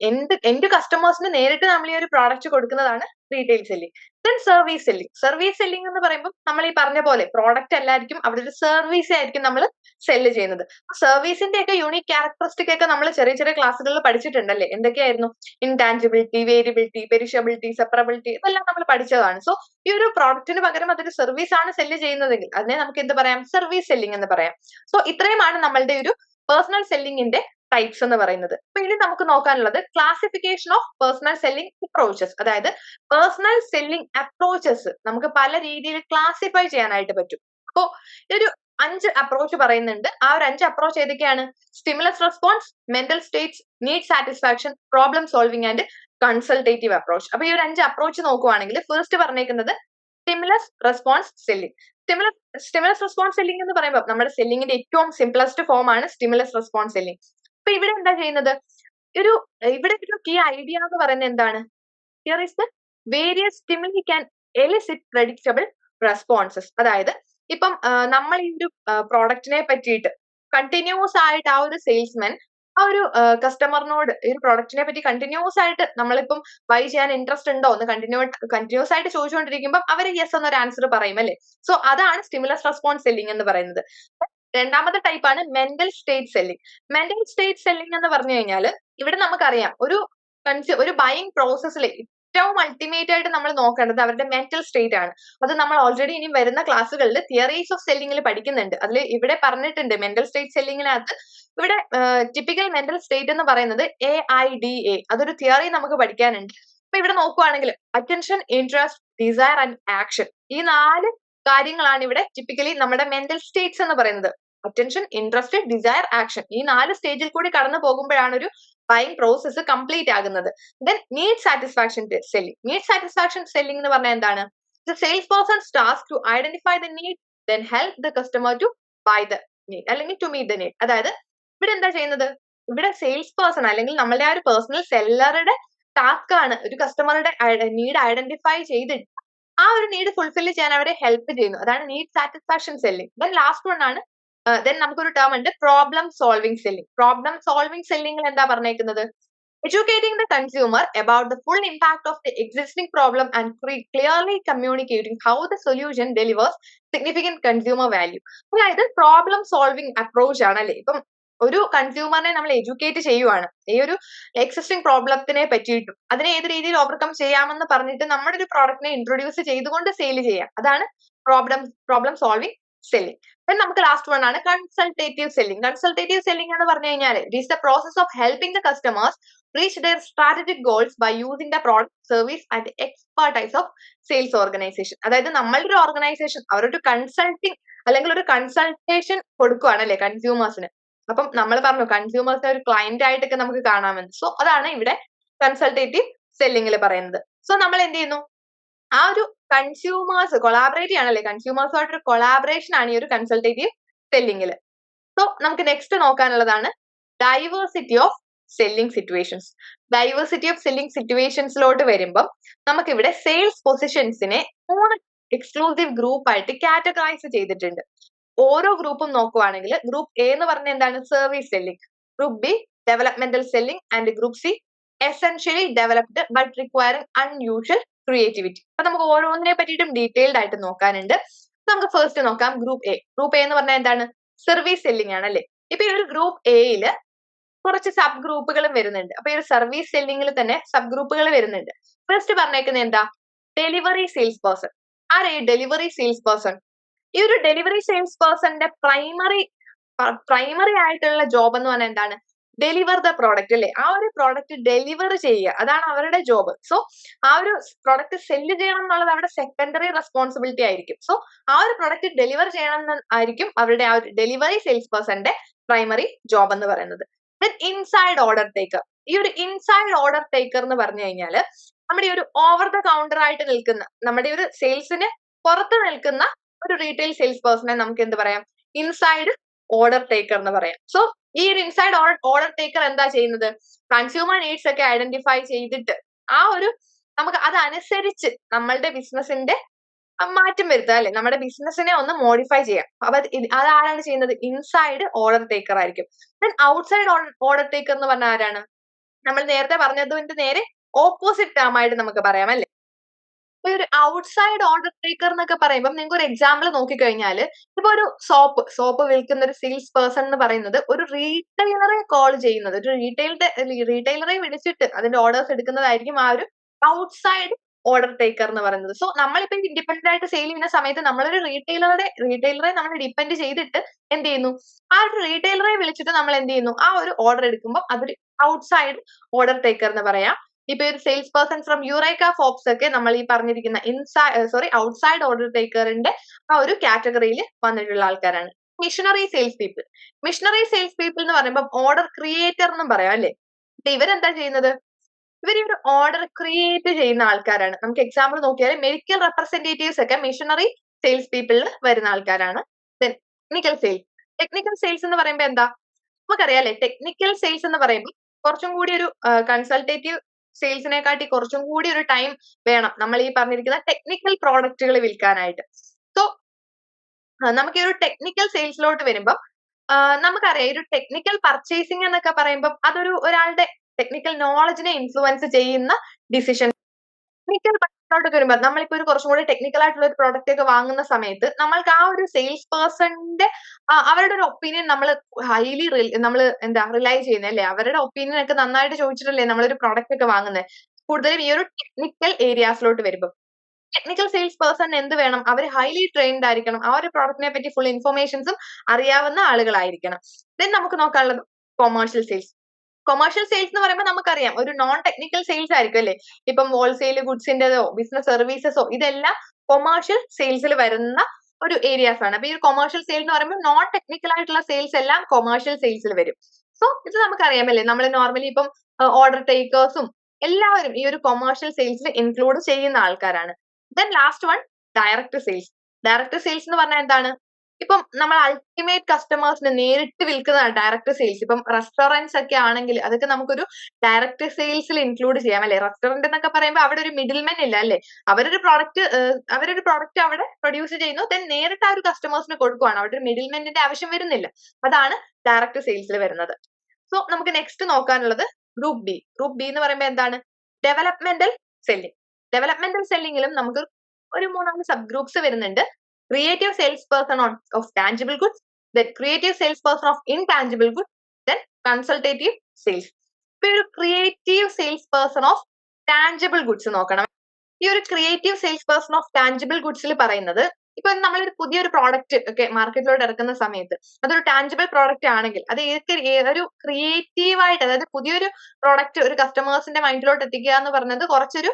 എൻഡ് കസ്റ്റമേഴ്സിന് നേരിട്ട് നമ്മൾ ഈ ഒരു പ്രോഡക്റ്റ് കൊടുക്കുന്നതാണ് retail selling. Then service selling. Service selling എന്ന് പറയുമ്പോൾ നമ്മൾ ഈ പറഞ്ഞ പോലെ പ്രോഡക്റ്റ് അല്ലായിരിക്കും, അവിടെ ഒരു സർവീസ് ആയിരിക്കും നമ്മൾ സെല്ല് ചെയ്യുന്നത്. സർവീസിന്റെ ഒക്കെ യൂണിക് ക്യാരക്ടറിസ്റ്റിക് ഒക്കെ നമ്മൾ ചെറിയ ചെറിയ ക്ലാസ്സുകളിൽ പഠിച്ചിട്ടുണ്ടല്ലേ. എന്തൊക്കെയായിരുന്നു, ഇൻടാഞ്ചിബിലിറ്റി, വേരിയബിലിറ്റി, പെരിഷബിലിറ്റി, സെപ്പറബിലിറ്റി, ഇതെല്ലാം നമ്മൾ പഠിച്ചതാണ്. സോ ഈ ഒരു പ്രോഡക്റ്റിന് പകരം അതൊരു സർവീസ് ആണ് സെല്ല് ചെയ്യുന്നതെങ്കിൽ അതിനെ നമുക്ക് എന്ത് പറയാം, സർവീസ് സെല്ലിംഗ് എന്ന് പറയാം. സോ ഇത്രയുമാണ് നമ്മളുടെ ഒരു പേഴ്സണൽ സെല്ലിംഗിന്റെ ടൈപ്സ് എന്ന് പറയുന്നത്. അപ്പൊ ഇനി നമുക്ക് നോക്കാനുള്ളത് classification of personal selling approaches. അതായത് പേഴ്സണൽ സെല്ലിംഗ് അപ്രോച്ചസ് നമുക്ക് പല രീതിയിൽ ക്ലാസിഫൈ ചെയ്യാനായിട്ട് പറ്റും. അപ്പോ ഒരു 5 അപ്രോച്ച് പറയുന്നുണ്ട്. ആ ഒരു 5 അപ്രോച്ച് ഏതൊക്കെയാണ്, stimulus response, mental States, need satisfaction, problem solving and consultative approach. അപ്പൊ ഈ ഒരു 5 അപ്രോച്ച് നോക്കുവാണെങ്കിൽ ഫസ്റ്റ് പറഞ്ഞേക്കുന്നത് stimulus response selling. Stimulus response selling എന്ന് പറയുമ്പോൾ നമ്മുടെ സെല്ലിംഗിന്റെ ഏറ്റവും സിംപ്ലസ്റ്റ് ഫോം ആണ് സ്റ്റിമുലസ് റെസ്പോൺസ് സെല്ലിംഗ്. അപ്പൊ ഇവിടെ എന്താ ചെയ്യുന്നത്, ഇവിടെ ഒരു കീ ഐഡിയ എന്ന് പറയുന്നത് എന്താണ്, here is the various stimuli can elicit predictable responses. അതായത് ഇപ്പം നമ്മൾ ഈ ഒരു പ്രോഡക്റ്റിനെ പറ്റിയിട്ട് കണ്ടിന്യൂസ് ആയിട്ട് ആ ഒരു സെയിൽസ്മാൻ ആ ഒരു കസ്റ്റമറിനോട് ഈ ഒരു പ്രോഡക്റ്റിനെ പറ്റി കണ്ടിന്യൂസ് ആയിട്ട് നമ്മളിപ്പം ബൈ ചെയ്യാൻ ഇൻട്രസ്റ്റ് ഉണ്ടോ എന്ന് കണ്ടിന്യൂസ് ആയിട്ട് ചോദിച്ചുകൊണ്ടിരിക്കുമ്പോൾ അവർ യെസ് എന്നൊരു ആൻസർ പറയും അല്ലെ. സോ അതാണ് സ്റ്റിമുലസ് റെസ്പോൺസ് സെല്ലിംഗ് എന്ന് പറയുന്നത്. രണ്ടാമത്തെ ടൈപ്പ് ആണ് mental state selling. Mental state selling എന്ന് പറഞ്ഞു കഴിഞ്ഞാൽ ഇവിടെ നമുക്കറിയാം ഒരു ബൈയിങ് പ്രോസസ്സിൽ ഏറ്റവും അൾട്ടിമേറ്റ് ആയിട്ട് നമ്മൾ നോക്കേണ്ടത് അവരുടെ മെന്റൽ സ്റ്റേറ്റ് ആണ്. അത് നമ്മൾ ഓൾറെഡി ഇനി വരുന്ന ക്ലാസ്സുകളിൽ തിയറീസ് ഓഫ് സെല്ലിംഗിൽ പഠിക്കുന്നുണ്ട്. അതിൽ ഇവിടെ പറഞ്ഞിട്ടുണ്ട് മെന്റൽ സ്റ്റേറ്റ് സെല്ലിംഗിനകത്ത് ഇവിടെ ടിപ്പിക്കൽ മെന്റൽ സ്റ്റേറ്റ് എന്ന് പറയുന്നത് AIDA, അതൊരു തിയറി നമുക്ക് പഠിക്കാനുണ്ട്. അപ്പൊ ഇവിടെ നോക്കുവാണെങ്കിൽ attention, interest, desire and action, ഈ 4 കാര്യങ്ങളാണ് ഇവിടെ ടിപ്പിക്കലി നമ്മുടെ മെന്റൽ സ്റ്റേറ്റ്സ് എന്ന് പറയുന്നത്. അറ്റൻഷൻ, ഇൻട്രസ്റ്റ്, ഡിസയർ, ആക്ഷൻ, ഈ 4 സ്റ്റേജിൽ കൂടി കടന്നു പോകുമ്പോഴാണ് ഒരു ബൈങ് പ്രോസസ്സ് കംപ്ലീറ്റ് ആകുന്നത്. Then need satisfaction selling. Need satisfaction selling എന്ന് പറഞ്ഞാൽ എന്താണ്, the sales persons task to identify the need then help the customer to buy the need അല്ലെങ്കിൽ ടു മീറ്റ് ദ നീഡ്. അതായത് ഇവിടെ എന്താ ചെയ്യുന്നത്, ഇവിടെ സെയിൽസ് പേഴ്സൺ അല്ലെങ്കിൽ നമ്മളുടെ ആ ഒരു പേഴ്സണൽ സെല്ലറുടെ ടാസ്ക് ആണ് ഒരു കസ്റ്റമറുടെ നീഡ് ഐഡന്റിഫൈ ചെയ്തിട്ട് ആ ഒരു നീഡ് ഫുൾഫിൽ ചെയ്യാൻ അവരെ ഹെൽപ്പ് ചെയ്യുന്നു. അതാണ് need satisfaction selling. Then last one ആണ് ദെൻ നമുക്കൊരു ടേം ഉണ്ട് problem solving selling. Problem solving സെല്ലിംഗിൽ എന്താ പറഞ്ഞേക്കുന്നത്, educating the consumer about the full impact of the existing problem and clearly communicating how the solution delivers significant consumer value. അതായത് problem solving approach ആണ് അല്ലെ. ഇപ്പം ഒരു കൺസ്യൂമറിനെ നമ്മൾ എഡ്യൂക്കേറ്റ് ചെയ്യുവാണ് ഈ ഒരു എക്സിസ്റ്റിംഗ് പ്രോബ്ലത്തിനെ പറ്റിയിട്ടും അതിനെ ഏത് രീതിയിൽ ഓവർകം ചെയ്യാമെന്ന് പറഞ്ഞിട്ട് നമ്മുടെ ഒരു പ്രോഡക്റ്റിനെ ഇൻട്രൊഡ്യൂസ് ചെയ്തുകൊണ്ട് സെയിൽ ചെയ്യാം. അതാണ് പ്രോബ്ലം സോൾവിംഗ് സെല്ലിംഗ്. then നമുക്ക് ലാസ്റ്റ് വൺ ആണ് കൺസൾട്ടേറ്റീവ് സെല്ലിംഗ്. കൺസൾട്ടേറ്റീവ് സെല്ലിംഗ് എന്ന് പറഞ്ഞു കഴിഞ്ഞാൽ it is the process of helping the customers reach their strategic goals by using the product, service and expertise of sales organization. അതായത് നമ്മളുടെ ഒരു organisation അവരൊരു consulting അല്ലെങ്കിൽ ഒരു കൺസൾട്ടേഷൻ കൊടുക്കുവാണ് അല്ലെ കൺസ്യൂമേഴ്സിന്. അപ്പം നമ്മൾ പറഞ്ഞു കൺസ്യൂമേഴ്സിനെ ഒരു ക്ലയന്റ് ആയിട്ടൊക്കെ നമുക്ക് കാണാമെന്ന്. സോ അതാണ് ഇവിടെ കൺസൾട്ടേറ്റീവ് സെല്ലിംഗിൽ പറയുന്നത്. സോ നമ്മൾ എന്ത് ചെയ്യുന്നു, ആ ഒരു കൺസ്യൂമേഴ്സ് കൊളാബറേറ്റ് ചെയ്യണല്ലേ, കൺസ്യൂമേഴ്സുമായിട്ടൊരു കൊളാബറേഷൻ ആണ് ഈ ഒരു കൺസൾട്ടേറ്റീവ് സെല്ലിംഗിൽ. സോ നമുക്ക് നെക്സ്റ്റ് നോക്കാനുള്ളതാണ് diversity of selling situations. Diversity of selling സിറ്റുവേഷൻസിലോട്ട് വരുമ്പം നമുക്കിവിടെ സെയിൽസ് പൊസിഷൻസിനെ 3 എക്സ്ക്ലൂസീവ് ഗ്രൂപ്പ് ആയിട്ട് കാറ്റഗറൈസ് ചെയ്തിട്ടുണ്ട്. ഓരോ ഗ്രൂപ്പും നോക്കുവാണെങ്കിൽ ഗ്രൂപ്പ് എ എന്ന് പറഞ്ഞ എന്താണ്, service selling. Group B developmental selling and group C essentially developed but requiring unusual creativity. അപ്പൊ നമുക്ക് ഓരോന്നിനെ പറ്റിയിട്ടും ഡീറ്റെയിൽഡ് ആയിട്ട് നോക്കാനുണ്ട്. നമുക്ക് ഫസ്റ്റ് നോക്കാം ഗ്രൂപ്പ് എ എന്ന് പറഞ്ഞാൽ എന്താണ് സർവീസ് സെല്ലിംഗ് ആണ് അല്ലെ. ഇപ്പൊ ഈ ഒരു ഗ്രൂപ്പ് എയില് കുറച്ച് സബ് ഗ്രൂപ്പുകളും വരുന്നുണ്ട്. അപ്പൊ ഈ ഒരു സർവീസ് സെല്ലിംഗിൽ തന്നെ സബ് ഗ്രൂപ്പുകൾ വരുന്നുണ്ട്. ഫസ്റ്റ് പറഞ്ഞേക്കുന്നത് എന്താ ഡെലിവറി സെയിൽസ് പേഴ്സൺ. ആരാ ഈ ഡെലിവറി സെയിൽസ് പേഴ്സൺ? ഈ ഒരു ഡെലിവറി സെയിൽസ് പേഴ്സന്റെ പ്രൈമറി ആയിട്ടുള്ള ജോബ് എന്ന് പറഞ്ഞാൽ എന്താണ് ഡെലിവർ ദ പ്രോഡക്റ്റ് അല്ലെ. ആ ഒരു പ്രോഡക്റ്റ് ഡെലിവർ ചെയ്യുക, അതാണ് അവരുടെ ജോബ്. സോ ആ ഒരു പ്രോഡക്റ്റ് സെല്ല് ചെയ്യണം എന്നുള്ളത് അവരുടെ സെക്കൻഡറി റെസ്പോൺസിബിലിറ്റി ആയിരിക്കും. സോ ആ ഒരു പ്രോഡക്റ്റ് ഡെലിവർ ചെയ്യണം എന്ന് ആയിരിക്കും അവരുടെ ആ ഒരു ഡെലിവറി സെയിൽസ് പേഴ്സന്റെ പ്രൈമറി ജോബ് എന്ന് പറയുന്നത്. Then inside order taker. ഈ ഒരു ഇൻസൈഡ് ഓർഡർ ടേക്കർ എന്ന് പറഞ്ഞു കഴിഞ്ഞാല് നമ്മുടെ ഈ ഒരു ഓവർ ദ കൗണ്ടർ ആയിട്ട് നിൽക്കുന്ന, നമ്മുടെ ഒരു സെയിൽസിന് പുറത്ത് നിൽക്കുന്ന ഒരു റീറ്റെയിൽ സെയിൽസ് പേഴ്സണെ നമുക്ക് എന്ത് പറയാം ഇൻസൈഡ് ഓർഡർ ടേക്കർ എന്ന് പറയാം. സോ ഈ ഒരു ഇൻസൈഡ് ഓർഡർ ടേക്കർ എന്താ ചെയ്യുന്നത് കൺസ്യൂമർ നീഡ്സ് ഒക്കെ ഐഡന്റിഫൈ ചെയ്തിട്ട് ആ ഒരു നമുക്ക് അതനുസരിച്ച് നമ്മളുടെ ബിസിനസിന്റെ മാറ്റം വരുത്തുക അല്ലെ, നമ്മുടെ ബിസിനസിനെ ഒന്ന് മോഡിഫൈ ചെയ്യാം. അപ്പൊ അതാരാണ് ചെയ്യുന്നത് ഇൻസൈഡ് ഓർഡർ ടേക്കർ ആയിരിക്കും. ദെൻ ഔട്ട്സൈഡ് ഓർഡർ ടേക്കർ എന്ന് പറഞ്ഞാൽ ആരാണ് നമ്മൾ നേരത്തെ പറഞ്ഞതിന്റെ നേരെ ഓപ്പോസിറ്റ് ടേം ആയിട്ട് നമുക്ക് പറയാം അല്ലെ. ഇപ്പൊ ഒരു ഔട്ട്സൈഡ് ഓർഡർ ടേക്കർ എന്നൊക്കെ പറയുമ്പോൾ നിങ്ങൾക്ക് ഒരു എക്സാമ്പിൾ നോക്കിക്കഴിഞ്ഞാൽ ഇപ്പൊ ഒരു സോപ്പ് വിൽക്കുന്ന ഒരു സെയിൽസ് പേഴ്സൺ എന്ന് പറയുന്നത് ഒരു റീറ്റെയിലറെ കോൾ ചെയ്യുന്നത്, ഒരു റീറ്റെയിലറെ വിളിച്ചിട്ട് അതിന്റെ ഓർഡേഴ്സ് എടുക്കുന്നതായിരിക്കും ആ ഒരു ഔട്ട്സൈഡ് ഓർഡർ ടേക്കർ എന്ന് പറയുന്നത്. സോ നമ്മളിപ്പോ ഇൻഡിപെൻഡന്റ് ആയിട്ട് സെയിൽ ചെയ്യുന്ന സമയത്ത് നമ്മളൊരു റീറ്റെയിലറെ നമ്മൾ ഡിപ്പെൻഡ് ചെയ്തിട്ട് എന്ത് ചെയ്യുന്നു ആ ഒരു റീറ്റെയിലറെ വിളിച്ചിട്ട് നമ്മൾ എന്ത് ചെയ്യുന്നു ആ ഒരു ഓർഡർ എടുക്കുമ്പോൾ അതൊരു ഔട്ട്സൈഡ് ഓർഡർ ടേക്കർ എന്ന് പറയാം. ഇപ്പൊ ഒരു sales person from Eureka Forbes ഒക്കെ നമ്മൾ ഈ പറഞ്ഞിരിക്കുന്ന ഔട്ട്സൈഡ് ഓർഡർ ടേക്കറിന്റെ ആ ഒരു കാറ്റഗറിയിൽ വന്നിട്ടുള്ള ആൾക്കാരാണ്. മിഷനറി സെയിൽസ് പീപ്പിൾ എന്ന് പറയുമ്പോൾ ഓർഡർ ക്രിയേറ്റർ എന്നും പറയാം അല്ലെ. ഇവരെന്താ ചെയ്യുന്നത് ഇവർ ഒരു ഓർഡർ ക്രിയേറ്റ് ചെയ്യുന്ന ആൾക്കാരാണ്. നമുക്ക് എക്സാമ്പിൾ നോക്കിയാൽ മെഡിക്കൽ റെപ്രസെന്റേറ്റീവ്സ് ഒക്കെ മിഷനറി സെയിൽസ് പീപ്പിളിൽ വരുന്ന ആൾക്കാരാണ്. ടെക്നിക്കൽ സെയിൽസ് എന്ന് പറയുമ്പോൾ എന്താ നമുക്കറിയാം അല്ലെ. ടെക്നിക്കൽ സെയിൽസ് എന്ന് പറയുമ്പോൾ കുറച്ചും കൂടി ഒരു കൺസൾട്ടേറ്റീവ് സെയിൽസിനെക്കാട്ടി കുറച്ചും കൂടി ഒരു ടൈം വേണം നമ്മൾ ഈ പറഞ്ഞിരിക്കുന്ന ടെക്നിക്കൽ പ്രോഡക്റ്റുകൾ വിൽക്കാനായിട്ട്. സോ നമുക്ക് ഈ ഒരു ടെക്നിക്കൽ സെയിൽസിലോട്ട് വരുമ്പോൾ നമുക്കറിയാം ഈ ഒരു ടെക്നിക്കൽ പർച്ചേസിംഗ് എന്നൊക്കെ പറയുമ്പോൾ അതൊരു ഒരാളുടെ ടെക്നിക്കൽ നോളജിനെ ഇൻഫ്ലുവൻസ് ചെയ്യുന്ന ഡിസിഷൻ. ടെക്നിക്കൽ പ്രോഡക്റ്റ് വരുമ്പോൾ നമ്മളിപ്പോ ഒരു കുറച്ചും കൂടി ടെക്നിക്കൽ ആയിട്ടുള്ള ഒരു പ്രോഡക്റ്റ് ഒക്കെ വാങ്ങുന്ന സമയത്ത് നമ്മൾക്ക് ആ ഒരു സെയിൽസ് പേഴ്സന്റെ അവരുടെ ഒരു ഒപ്പീനിയൻ നമ്മൾ ഹൈലി നമ്മൾ എന്താ റിലൈ ചെയ്യുന്നത് അല്ലെ. അവരുടെ ഒപ്പീനിയൻ ഒക്കെ നന്നായിട്ട് ചോദിച്ചിട്ടല്ലേ നമ്മളൊരു പ്രോഡക്റ്റ് ഒക്കെ വാങ്ങുന്നത്. കൂടുതലും ഈ ഒരു ടെക്നിക്കൽ ഏരിയാസിലോട്ട് വരുമ്പോൾ ടെക്നിക്കൽ സെയിൽസ് പേഴ്സൺ എന്ത് വേണം അവർ ഹൈലി ട്രെയിൻഡ് ആയിരിക്കണം, ആ ഒരു പ്രോഡക്റ്റിനെ പറ്റി ഫുൾ ഇൻഫർമേഷൻസും അറിയാവുന്ന ആളുകളായിരിക്കണം. ദെൻ നമുക്ക് നോക്കാനുള്ളത് കൊമേഴ്ഷ്യൽ സെയിൽസ് എന്ന് പറയുമ്പോൾ നമുക്കറിയാം ഒരു നോൺ ടെക്നിക്കൽ സെയിൽസ് ആയിരിക്കും അല്ലെ. ഇപ്പം ഹോൾസെയിൽ ഗുഡ്സിന്റെതോ ബിസിനസ് സർവീസസോ ഇതെല്ലാം കൊമേഴ്ഷ്യൽ സെയിൽസിൽ വരുന്ന ഒരു ഏരിയാസ് ആണ്. അപ്പൊ ഈ കൊമേഴ്ഷ്യൽ സെയിൽ എന്ന് പറയുമ്പോൾ നോൺ ടെക്നിക്കൽ ആയിട്ടുള്ള സെയിൽസ് എല്ലാം കൊമേഴ്ഷ്യൽ സെയിൽസിൽ വരും. സോ ഇത് നമുക്കറിയാമല്ലേ നമ്മൾ നോർമലി ഇപ്പം ഓർഡർ ടേക്കേഴ്സും എല്ലാവരും ഈ ഒരു കൊമേഴ്ഷ്യൽ സെയിൽസിൽ ഇൻക്ലൂഡ് ചെയ്യുന്ന ആൾക്കാരാണ്. Then last one direct sales എന്ന് പറഞ്ഞാൽ എന്താണ് ഇപ്പം നമ്മൾ അൾട്ടിമേറ്റ് കസ്റ്റമേഴ്സിന് നേരിട്ട് വിൽക്കുന്നതാണ് ഡയറക്റ്റ് സെയിൽസ്. ഇപ്പം റെസ്റ്റോറൻറ്റ്സ് ഒക്കെ ആണെങ്കിൽ അതൊക്കെ നമുക്കൊരു ഡയറക്റ്റ് സെയിൽസിൽ ഇൻക്ലൂഡ് ചെയ്യാം അല്ലെ. റെസ്റ്റോറന്റ് എന്നൊക്കെ പറയുമ്പോൾ അവിടെ ഒരു മിഡിൽമെൻ ഇല്ല അല്ലെ. അവരൊരു പ്രോഡക്റ്റ് അവിടെ പ്രൊഡ്യൂസ് ചെയ്യുന്നു, ദെൻ നേരിട്ട് ആ ഒരു കസ്റ്റമേഴ്സിന് കൊടുക്കുവാണ്, അവിടെ ഒരു മിഡിൽമെന്റിന്റെ ആവശ്യം വരുന്നില്ല. അതാണ് ഡയറക്റ്റ് സെയിൽസിൽ വരുന്നത്. സോ നമുക്ക് നെക്സ്റ്റ് നോക്കാനുള്ളത് ഗ്രൂപ്പ് ബി എന്ന് പറയുമ്പോൾ എന്താണ് ഡെവലപ്മെന്റൽ സെല്ലിംഗിലും നമുക്ക് ഒരു 3-4 സബ് ഗ്രൂപ്പ്സ് വരുന്നുണ്ട്. Creative sales person of tangible goods, then creative sales person of intangible goods, then consultative sales. ഇപ്പൊ ഒരു creative sales person of tangible goods നോക്കണം. ഈ ഒരു creative sales person of tangible ഗുഡ്സിൽ പറയുന്നത് ഇപ്പൊ നമ്മളൊരു പുതിയൊരു പ്രോഡക്റ്റ് ഒക്കെ മാർക്കറ്റിലോട്ട് ഇറക്കുന്ന സമയത്ത് അതൊരു ടാഞ്ചിബിൾ പ്രോഡക്റ്റ് ആണെങ്കിൽ അത് ഒരു ക്രിയേറ്റീവ് ആയിട്ട്, അതായത് പുതിയൊരു പ്രോഡക്റ്റ് ഒരു കസ്റ്റമേഴ്സിന്റെ മൈൻഡിലോട്ട് എത്തിക്കുക എന്ന് പറയുന്നത് കുറച്ചൊരു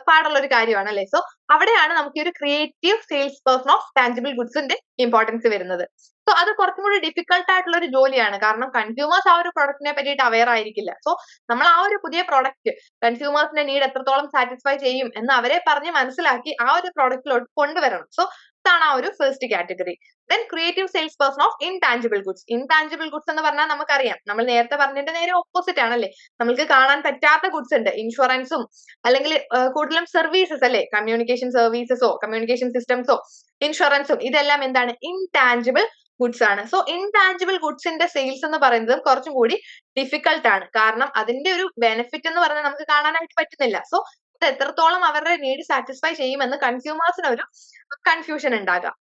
പാടുള്ള ഒരു കാര്യമാണ് അല്ലെ. സോ അവിടെയാണ് നമുക്ക് ഈ ഒരു creative sales person of tangible ഗുഡ്സിന്റെ ഇമ്പോർട്ടൻസ് വരുന്നത്. സോ അത് കുറച്ചും കൂടി ഡിഫിക്കൽട്ട് ആയിട്ടുള്ള ഒരു ജോലിയാണ്. കാരണം കൺസ്യൂമേഴ്സ് ആ ഒരു പ്രോഡക്റ്റിനെ പറ്റിയിട്ട് അവെയർ ആയിരിക്കില്ല. സോ നമ്മൾ ആ ഒരു പുതിയ പ്രോഡക്റ്റ് കൺസ്യൂമേഴ്സിന്റെ നീഡ് എത്രത്തോളം സാറ്റിസ്ഫൈ ചെയ്യും എന്ന് അവരെ പറഞ്ഞ് മനസ്സിലാക്കി ആ ഒരു പ്രോഡക്റ്റിലോട്ട് കൊണ്ടുവരണം. സോ ഇതാണ് ആ ഒരു first category. Then creative sales person of intangible goods എന്ന് പറഞ്ഞാൽ നമുക്കറിയാം നമ്മൾ നേരത്തെ പറഞ്ഞതിന്റെ നേരെ ഓപ്പോസിറ്റ് ആണല്ലേ. നമുക്ക് കാണാൻ പറ്റാത്ത ഗുഡ്സ് ഉണ്ട്, ഇൻഷുറൻസും അല്ലെങ്കിൽ കൂടുതലും സർവീസസ് അല്ലെ, കമ്മ്യൂണിക്കേഷൻ സർവീസസോ കമ്മ്യൂണിക്കേഷൻ സിസ്റ്റംസോ ഇൻഷുറൻസും ഇതെല്ലാം എന്താണ് ഇൻടാഞ്ചിബിൾ ഗുഡ്സ് ആണ്. സോ ഇൻടാഞ്ചിബിൾ ഗുഡ്സിന്റെ സെയിൽസ് എന്ന് പറയുന്നത് കുറച്ചും കൂടി ഡിഫിക്കൽട്ട് ആണ്. കാരണം അതിന്റെ ഒരു ബെനിഫിറ്റ് എന്ന് പറഞ്ഞാൽ നമുക്ക് കാണാനായിട്ട് പറ്റുന്നില്ല. സോ ഇത് എത്രത്തോളം അവരുടെ നീഡ് സാറ്റിസ്ഫൈ ചെയ്യുമെന്ന് കൺസ്യൂമേഴ്സിന് ഒരു കൺഫ്യൂഷൻ ഉണ്ടാകാം.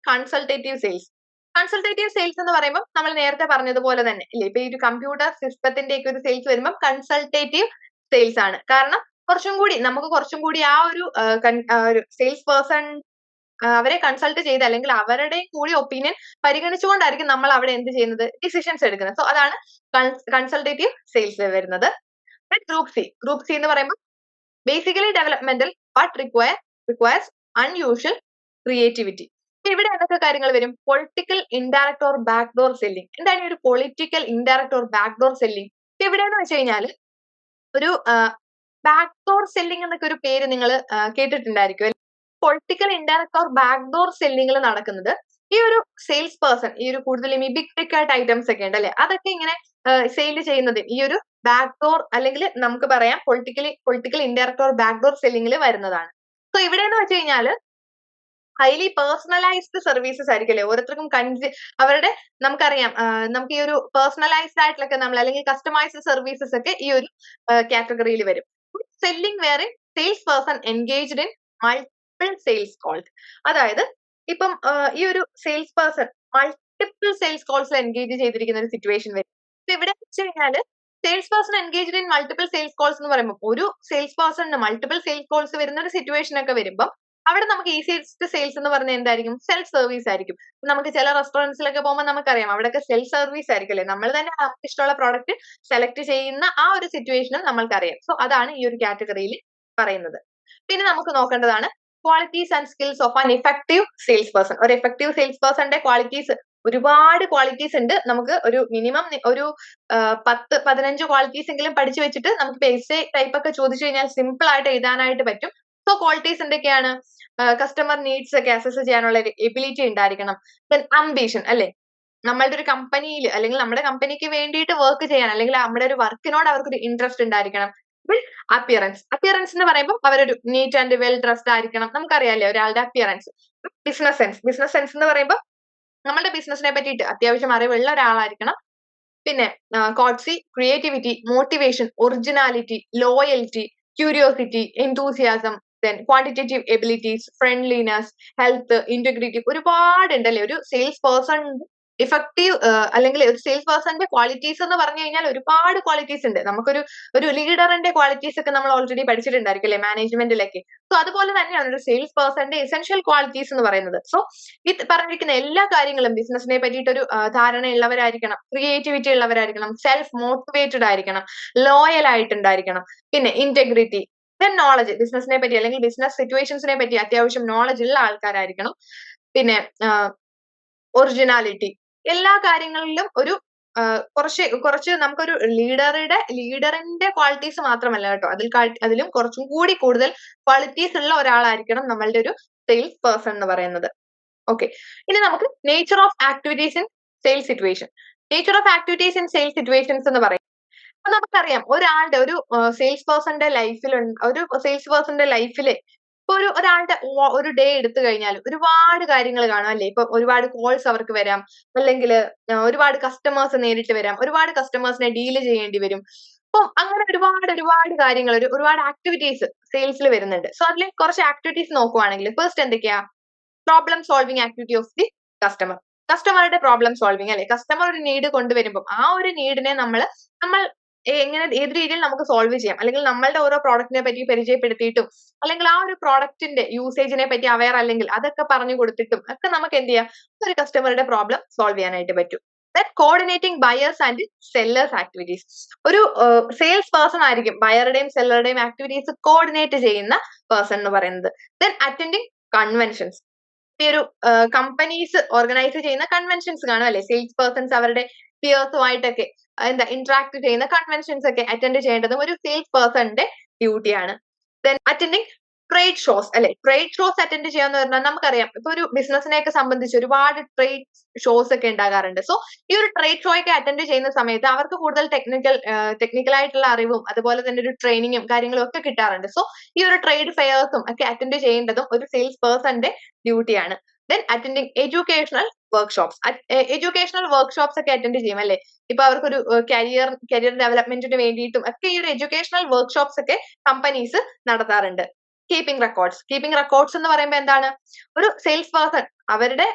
Consultative sales. കൺസൾട്ടേറ്റീവ് സെയിൽസ് എന്ന് പറയുമ്പോൾ നമ്മൾ നേരത്തെ പറഞ്ഞതുപോലെ തന്നെ ഇല്ലേ, ഇപ്പൊ ഈ ഒരു കമ്പ്യൂട്ടർ സിസ്റ്റത്തിന്റെ ഒക്കെ ഒരു സെയിൽസ് വരുമ്പോൾ കൺസൾട്ടേറ്റീവ് സെയിൽസ് ആണ്. കാരണം നമുക്ക് കുറച്ചും കൂടി ആ ഒരു സെയിൽസ് പേഴ്സൺ അവരെ കൺസൾട്ട് ചെയ്ത് അല്ലെങ്കിൽ അവരുടെ കൂടി ഒപ്പീനിയൻ പരിഗണിച്ചുകൊണ്ടായിരിക്കും നമ്മൾ അവിടെ എന്ത് ചെയ്യുന്നത്, ഡിസിഷൻസ് എടുക്കുന്നത്. സോ അതാണ് കൺസൾട്ടേറ്റീവ് സെയിൽസ് വരുന്നത്. ഗ്രൂപ്പ് സി എന്ന് പറയുമ്പോൾ basically developmental but requires unusual creativity. ഇവിടെ എന്തൊക്കെ കാര്യങ്ങൾ വരും? Political indirect or backdoor selling. എന്താണ് ഈ ഒരു political indirect or backdoor selling? എവിടെയെന്ന് വെച്ച് കഴിഞ്ഞാൽ ഒരു ബാക്ക്ഡോർ സെല്ലിംഗ് എന്നൊക്കെ ഒരു പേര് നിങ്ങൾ കേട്ടിട്ടുണ്ടായിരിക്കും. പൊളിറ്റിക്കൽ ഇൻഡയറക്ട് ഓർ ബാക്ക്ഡോർ സെല്ലിംഗിൽ നടക്കുന്നത് ഈ ഒരു സെയിൽസ് പേഴ്സൺ ഈ ഒരു കൂടുതലും ഈ ബിഗ് ടിക്കറ്റ് ഐറ്റംസ് ഒക്കെ ഉണ്ട് അല്ലെ, അതൊക്കെ ഇങ്ങനെ സെയിൽ ചെയ്യുന്നത് ഈ ഒരു ബാക്ക്ഡോർ അല്ലെങ്കിൽ നമുക്ക് പറയാം പൊളിറ്റിക്കൽ ഇൻഡയറക്ട് ഓർ ബാക്ക്ഡോർ സെല്ലിംഗിൽ വരുന്നതാണ്. സോ ഇവിടെ എന്ന് വെച്ച് കഴിഞ്ഞാൽ ഹൈലി പേഴ്സണലൈസ്ഡ് സർവീസസ് ആയിരിക്കും അല്ലെ, ഓരോരുത്തർക്കും അവരുടെ നമുക്കറിയാം നമുക്ക് ഈ ഒരു പേഴ്സണലൈസ്ഡ് ആയിട്ടുള്ള നമ്മൾ അല്ലെങ്കിൽ കസ്റ്റമൈസ്ഡ് സർവീസസ് ഒക്കെ ഈ ഒരു കാറ്റഗറിയിൽ വരും. സെല്ലിംഗ് വേറെ sales person engaged in multiple sales calls. അതായത് ഇപ്പം ഈ ഒരു സെയിൽസ് പേഴ്സൺ മൾട്ടിപ്പിൾ സെയിൽസ് കോൾസിൽ എൻഗേജ് ചെയ്തിരിക്കുന്ന ഒരു സിറ്റുവേഷൻ വരും. ഇവിടെ വെച്ച് കഴിഞ്ഞാല് sales person engaged in multiple sales calls എന്ന് പറയുമ്പോൾ ഒരു സെയിൽസ് പേഴ്സണിന് മൾട്ടിപ്പിൾ സെയിൽസ് കോൾസ് വരുന്ന ഒരു സിറ്റുവേഷൻ ഒക്കെ വരുമ്പോൾ അവിടെ നമുക്ക് ഈസിയസ്റ്റ് സെയിൽസ് എന്ന് പറഞ്ഞാൽ എന്തായിരിക്കും? സെൽഫ് സർവീസ് ആയിരിക്കും. നമുക്ക് ചില റെസ്റ്റോറൻറ്റ്സിലൊക്കെ പോകുമ്പോൾ നമുക്കറിയാം അവിടെയൊക്കെ സെൽഫ് സർവീസ് ആയിരിക്കും അല്ലെ, നമ്മൾ തന്നെ നമുക്ക് ഇഷ്ടമുള്ള പ്രോഡക്റ്റ് സെലക്ട് ചെയ്യുന്ന ആ ഒരു സിറ്റുവേഷനും നമ്മൾക്കറിയാം. സോ അതാണ് ഈ ഒരു കാറ്റഗറിയിൽ പറയുന്നത്. പിന്നെ നമുക്ക് നോക്കേണ്ടതാണ് qualities and skills of an effective sales person. ഒരു എഫക്റ്റീവ് സെയിൽസ് പേഴ്സന്റെ ക്വാളിറ്റീസ് ഒരുപാട് ക്വാളിറ്റീസ് ഉണ്ട്. നമുക്ക് ഒരു മിനിമം ഒരു 10-15 ക്വാളിറ്റീസ് എങ്കിലും പഠിച്ചു വെച്ചിട്ട് നമുക്ക് എസ്സേ ടൈപ്പ് ഒക്കെ ചോദിച്ചു കഴിഞ്ഞാൽ സിമ്പിൾ ആയിട്ട് എഴുതാനായിട്ട് പറ്റും. സോ ക്വാളിറ്റീസ് എന്തൊക്കെയാണ്? കസ്റ്റമർ നീഡ്സ് ഒക്കെ അസസ് ചെയ്യാനുള്ള എബിലിറ്റി ഉണ്ടായിരിക്കണം. ദെൻ അംബിഷൻ അല്ലെ, നമ്മളുടെ ഒരു കമ്പനിയിൽ അല്ലെങ്കിൽ നമ്മുടെ കമ്പനിക്ക് വേണ്ടിയിട്ട് വർക്ക് ചെയ്യാൻ അല്ലെങ്കിൽ നമ്മുടെ ഒരു വർക്കിനോട് അവർക്കൊരു ഇൻട്രസ്റ്റ് ഉണ്ടായിരിക്കണം. അപ്പിയറൻസ് എന്ന് പറയുമ്പോൾ അവരൊരു നീറ്റ് ആൻഡ് വെൽ ഡ്രസ്ഡ് ആയിരിക്കണം. നമുക്കറിയാലേ ഒരാളുടെ അപ്പിയറൻസ്. ബിസിനസ് സെൻസ് എന്ന് പറയുമ്പോൾ നമ്മുടെ ബിസിനസിനെ പറ്റിയിട്ട് അത്യാവശ്യം അറിവുള്ള ഒരാളായിരിക്കണം. പിന്നെ Coetzee creativity, motivation, originality, loyalty, curiosity, എന്തൂസിയാസം, then quantitative abilities, friendliness, health, integrity, ഒരുപാട് ഉണ്ടല്ലേ ഒരു സെയിൽസ് പേഴ്സൺ ഇഫക്റ്റീവ് അല്ലെങ്കിൽ ഒരു സെയിൽസ് പേഴ്സന്റെ ക്വാളിറ്റീസ് എന്ന് പറഞ്ഞു കഴിഞ്ഞാൽ ഒരുപാട് ക്വാളിറ്റീസ് ഉണ്ട്. ഒരു ലീഡറിന്റെ ക്വാളിറ്റീസ് ഒക്കെ നമ്മൾ ഓൾറെഡി പഠിച്ചിട്ടുണ്ടായിരിക്കും അല്ലെ മാനേജ്മെന്റിലൊക്കെ. സോ അതുപോലെ തന്നെയാണ് ഒരു സെയിൽസ് പേഴ്സന്റെ എസെൻഷ്യൽ ക്വാളിറ്റീസ് എന്ന് പറയുന്നത്. സോ ഈ പറഞ്ഞിരിക്കുന്ന എല്ലാ കാര്യങ്ങളും ബിസിനസിനെ പറ്റിയിട്ടൊരു ധാരണയുള്ളവരായിരിക്കണം, ക്രിയേറ്റിവിറ്റി ഉള്ളവരായിരിക്കണം, സെൽഫ് മോട്ടിവേറ്റഡ് ആയിരിക്കണം, ലോയൽ ആയിട്ടുണ്ടായിരിക്കണം, പിന്നെ ഇന്റഗ്രിറ്റി, ദെൻ നോളജ്, ബിസിനസിനെ പറ്റി അല്ലെങ്കിൽ ബിസിനസ് സിറ്റുവേഷൻസിനെ പറ്റി അത്യാവശ്യം നോളജ് ഉള്ള ആൾക്കാരായിരിക്കണം, പിന്നെ ഒറിജിനാലിറ്റി. എല്ലാ കാര്യങ്ങളിലും ഒരു കുറച്ച് നമുക്കൊരു ലീഡറിന്റെ ക്വാളിറ്റീസ് മാത്രമല്ല കേട്ടോ, അതിലും കുറച്ചും കൂടി കൂടുതൽ ക്വാളിറ്റീസ് ഉള്ള ഒരാളായിരിക്കണം നമ്മളുടെ ഒരു സെയിൽസ് പേഴ്സൺ എന്ന് പറയുന്നത്. ഓക്കെ, ഇനി നമുക്ക് nature of activities in sales situation. Nature of activities in sales situations എന്ന് പറയും. അപ്പൊ നമുക്കറിയാം ഒരാളുടെ ഒരു സെയിൽസ് പേഴ്സന്റെ ലൈഫില് ഇപ്പൊ ഒരാളുടെ ഒരു ഡേ എടുത്തു കഴിഞ്ഞാൽ ഒരുപാട് കാര്യങ്ങൾ കാണും അല്ലെ. ഇപ്പൊ ഒരുപാട് കോൾസ് അവർക്ക് വരാം, അല്ലെങ്കിൽ ഒരുപാട് കസ്റ്റമേഴ്സ് നേരിട്ട് വരാം, ഒരുപാട് കസ്റ്റമേഴ്സിനെ ഡീല് ചെയ്യേണ്ടി വരും. അപ്പൊ അങ്ങനെ ഒരുപാട് കാര്യങ്ങൾ ഒരുപാട് ആക്ടിവിറ്റീസ് സെയിൽസിൽ വരുന്നുണ്ട്. സോ അതിൽ കുറച്ച് ആക്ടിവിറ്റീസ് നോക്കുവാണെങ്കിൽ ഫസ്റ്റ് എന്തൊക്കെയാ? Problem solving activity of the കസ്റ്റമറുടെ പ്രോബ്ലം സോൾവിങ് അല്ലെ. കസ്റ്റമർ ഒരു നീഡ് കൊണ്ടുവരുമ്പോൾ ആ ഒരു നീഡിനെ നമ്മൾ ഏത് രീതിയിൽ നമുക്ക് സോൾവ് ചെയ്യാം, അല്ലെങ്കിൽ നമ്മളുടെ ഓരോ പ്രോഡക്റ്റിനെ പറ്റി പരിചയപ്പെടുത്തിയിട്ടും അല്ലെങ്കിൽ ആ ഒരു പ്രോഡക്റ്റിന്റെ യൂസേജിനെ പറ്റി അവെയർ അല്ലെങ്കിൽ അതൊക്കെ പറഞ്ഞു കൊടുത്തിട്ടും ഒക്കെ നമുക്ക് എന്ത് ചെയ്യാം, ഒരു കസ്റ്റമറുടെ പ്രോബ്ലം സോൾവ് ചെയ്യാനായിട്ട് പറ്റും. Then coordinating buyers and sellers activities. ഒരു സെയിൽസ് പേഴ്സൺ ആയിരിക്കും ബയറുടെയും സെല്ലറുടെയും ആക്ടിവിറ്റീസ് കോർഡിനേറ്റ് ചെയ്യുന്ന പേഴ്സൺ എന്ന് പറയുന്നത്. Then attending conventions. ഈ ഒരു കമ്പനീസ് ഓർഗനൈസ് ചെയ്യുന്ന കൺവെൻഷൻസ് കാണും അല്ലെ, സെയിൽസ് പേഴ്സൺസ് അവരുടെ പിയേഴ്സുമായിട്ടൊക്കെ ഇന്ററാക്ട് ചെയ്യുന്ന കൺവെൻഷൻസ് ഒക്കെ അറ്റൻഡ് ചെയ്യേണ്ടതും ഒരു സെയിൽസ് പേഴ്സണിന്റെ ഡ്യൂട്ടിയാണ്. ദെൻ അറ്റൻഡിങ് ട്രേഡ് ഷോസ് അല്ലെ. ട്രേഡ് ഷോസ് അറ്റൻഡ് ചെയ്യാന്ന് പറഞ്ഞാൽ നമുക്കറിയാം ഇപ്പൊ ഒരു ബിസിനസിനെയൊക്കെ സംബന്ധിച്ച് ഒരുപാട് ട്രേഡ് ഷോസ് ഒക്കെ ഉണ്ടാകാറുണ്ട്. സോ ഈ ഒരു ട്രേഡ് ഷോ ഒക്കെ അറ്റൻഡ് ചെയ്യുന്ന സമയത്ത് അവർക്ക് കൂടുതൽ ടെക്നിക്കൽ ആയിട്ടുള്ള അറിവും അതുപോലെ തന്നെ ഒരു ട്രെയിനിങ്ങും കാര്യങ്ങളും ഒക്കെ കിട്ടാറുണ്ട്. സോ ഈ ഒരു ട്രേഡ് ഫെയർസും ഒക്കെ അറ്റൻഡ് ചെയ്യേണ്ടതും ഒരു സെയിൽസ് പേഴ്സന്റെ ഡ്യൂട്ടിയാണ്. ദെൻ അറ്റൻഡിങ് എഡ്യൂക്കേഷണൽ വർക്ക്ഷോപ്സ് ഒക്കെ അറ്റൻഡ് ചെയ്യും അല്ലെ. ഇപ്പൊ അവർക്കൊരു കരിയർ ഡെവലപ്മെന്റിന് വേണ്ടിയിട്ടും ഒക്കെ ഈ ഒരു എഡ്യൂക്കേഷണൽ വർക്ക്ഷോപ്സ് ഒക്കെ കമ്പനീസ് നടത്താറുണ്ട്. കീപ്പിംഗ് റെക്കോർഡ്സ് എന്ന് പറയുമ്പോൾ എന്താണ്, ഒരു സെയിൽസ് പേഴ്സൺ അവരുടെ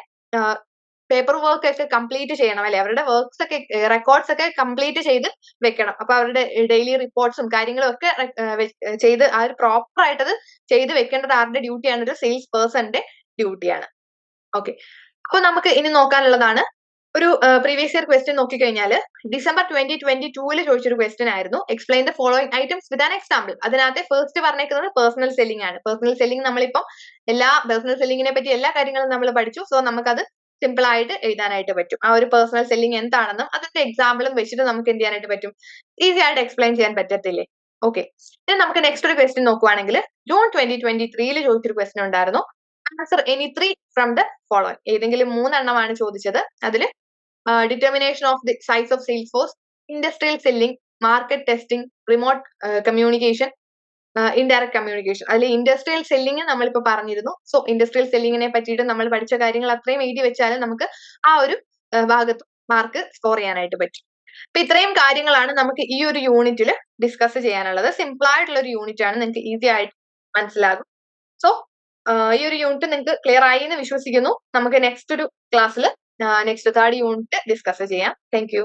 പേപ്പർ വർക്ക് ഒക്കെ കംപ്ലീറ്റ് ചെയ്യണം അല്ലെ, അവരുടെ വർക്ക്സ് ഒക്കെ റെക്കോർഡ്സ് ഒക്കെ കംപ്ലീറ്റ് ചെയ്ത് വെക്കണം. അപ്പൊ അവരുടെ ഡെയിലി റിപ്പോർട്ട്സും കാര്യങ്ങളും ഒക്കെ ചെയ്ത് ആ ഒരു പ്രോപ്പർ ആയിട്ട് അത് ചെയ്ത് വെക്കേണ്ടത് ആരുടെ ഡ്യൂട്ടിയാണ്, ഒരു സെയിൽസ് പേഴ്സന്റെ ഡ്യൂട്ടിയാണ്. ഓക്കെ, അപ്പൊ നമുക്ക് ഇനി നോക്കാനുള്ളതാണ് ഒരു പ്രീവിയസ് ഇയർ ക്വസ്റ്റ്യൻ നോക്കിക്കഴിഞ്ഞാൽ ഡിസംബർ 2022 ചോദിച്ചൊരു ക്വസ്റ്റ്യൻ ആയിരുന്നു. Explain the following items with an example. അതിനകത്ത് ഫസ്റ്റ് പറഞ്ഞേക്കുന്നത് പേഴ്സണൽ സെല്ലിംഗ് ആണ്. പേഴ്സണൽ സെല്ലിംഗ് നമ്മളിപ്പം പേഴ്സണൽ സെല്ലിങ്ങിനെ പറ്റി എല്ലാ കാര്യങ്ങളും നമ്മൾ പഠിച്ചു. സോ നമുക്കത് സിമ്പിൾ ആയിട്ട് എഴുതാനായിട്ട് പറ്റും. ആ ഒരു പേഴ്സണൽ സെല്ലിംഗ് എന്താണെന്നും അതിന്റെ എക്സാമ്പിളും വെച്ചിട്ട് നമുക്ക് എന്ത് ചെയ്യാനായിട്ട് പറ്റും, ഈസി ആയിട്ട് എക്സ്പ്ലെയിൻ ചെയ്യാൻ പറ്റത്തില്ലേ. ഓക്കെ, ഇനി നമുക്ക് നെക്സ്റ്റ് ഒരു ക്വസ്റ്റ്യൻ നോക്കുവാണെങ്കിൽ ജൂൺ 2023 ചോദിച്ചൊരു ക്വസ്റ്റ്യൻ ഉണ്ടായിരുന്നു. Answer any 3 from the following. ഏതെങ്കിലും 3 എണ്ണമാണ് ചോദിച്ചത്. അതിൽ determination of the size of sales force, industrial selling, market testing, remote communication, indirect communication. അതിൽ ഇൻഡസ്ട്രിയൽ സെല്ലിംഗ് നമ്മളിപ്പോ പറഞ്ഞിരുന്നു. സോ ഇൻഡസ്ട്രിയൽ സെല്ലിങ്ങിനെ പറ്റിയിട്ട് നമ്മൾ പഠിച്ച കാര്യങ്ങൾ അത്രയും എഴുതി വെച്ചാലും നമുക്ക് ആ ഒരു ഭാഗത്ത് മാർക്ക് സ്കോർ ചെയ്യാനായിട്ട് പറ്റും. അപ്പൊ ഇത്രയും കാര്യങ്ങളാണ് നമുക്ക് ഈ ഒരു യൂണിറ്റിൽ ഡിസ്കസ് ചെയ്യാനുള്ളത്. സിമ്പിൾ ആയിട്ടുള്ള ഒരു യൂണിറ്റ് ആണ്, നിങ്ങൾക്ക് ഈസി ആയിട്ട് മനസ്സിലാകും. സോ ഈ ഒരു യൂണിറ്റ് നിങ്ങൾക്ക് ക്ലിയർ ആയി എന്ന് വിശ്വസിക്കുന്നു. നമുക്ക് നെക്സ്റ്റ് ഒരു ക്ലാസ്സിൽ നെക്സ്റ്റ് 3rd യൂണിറ്റ് ഡിസ്കസ് ചെയ്യാം. Thank you.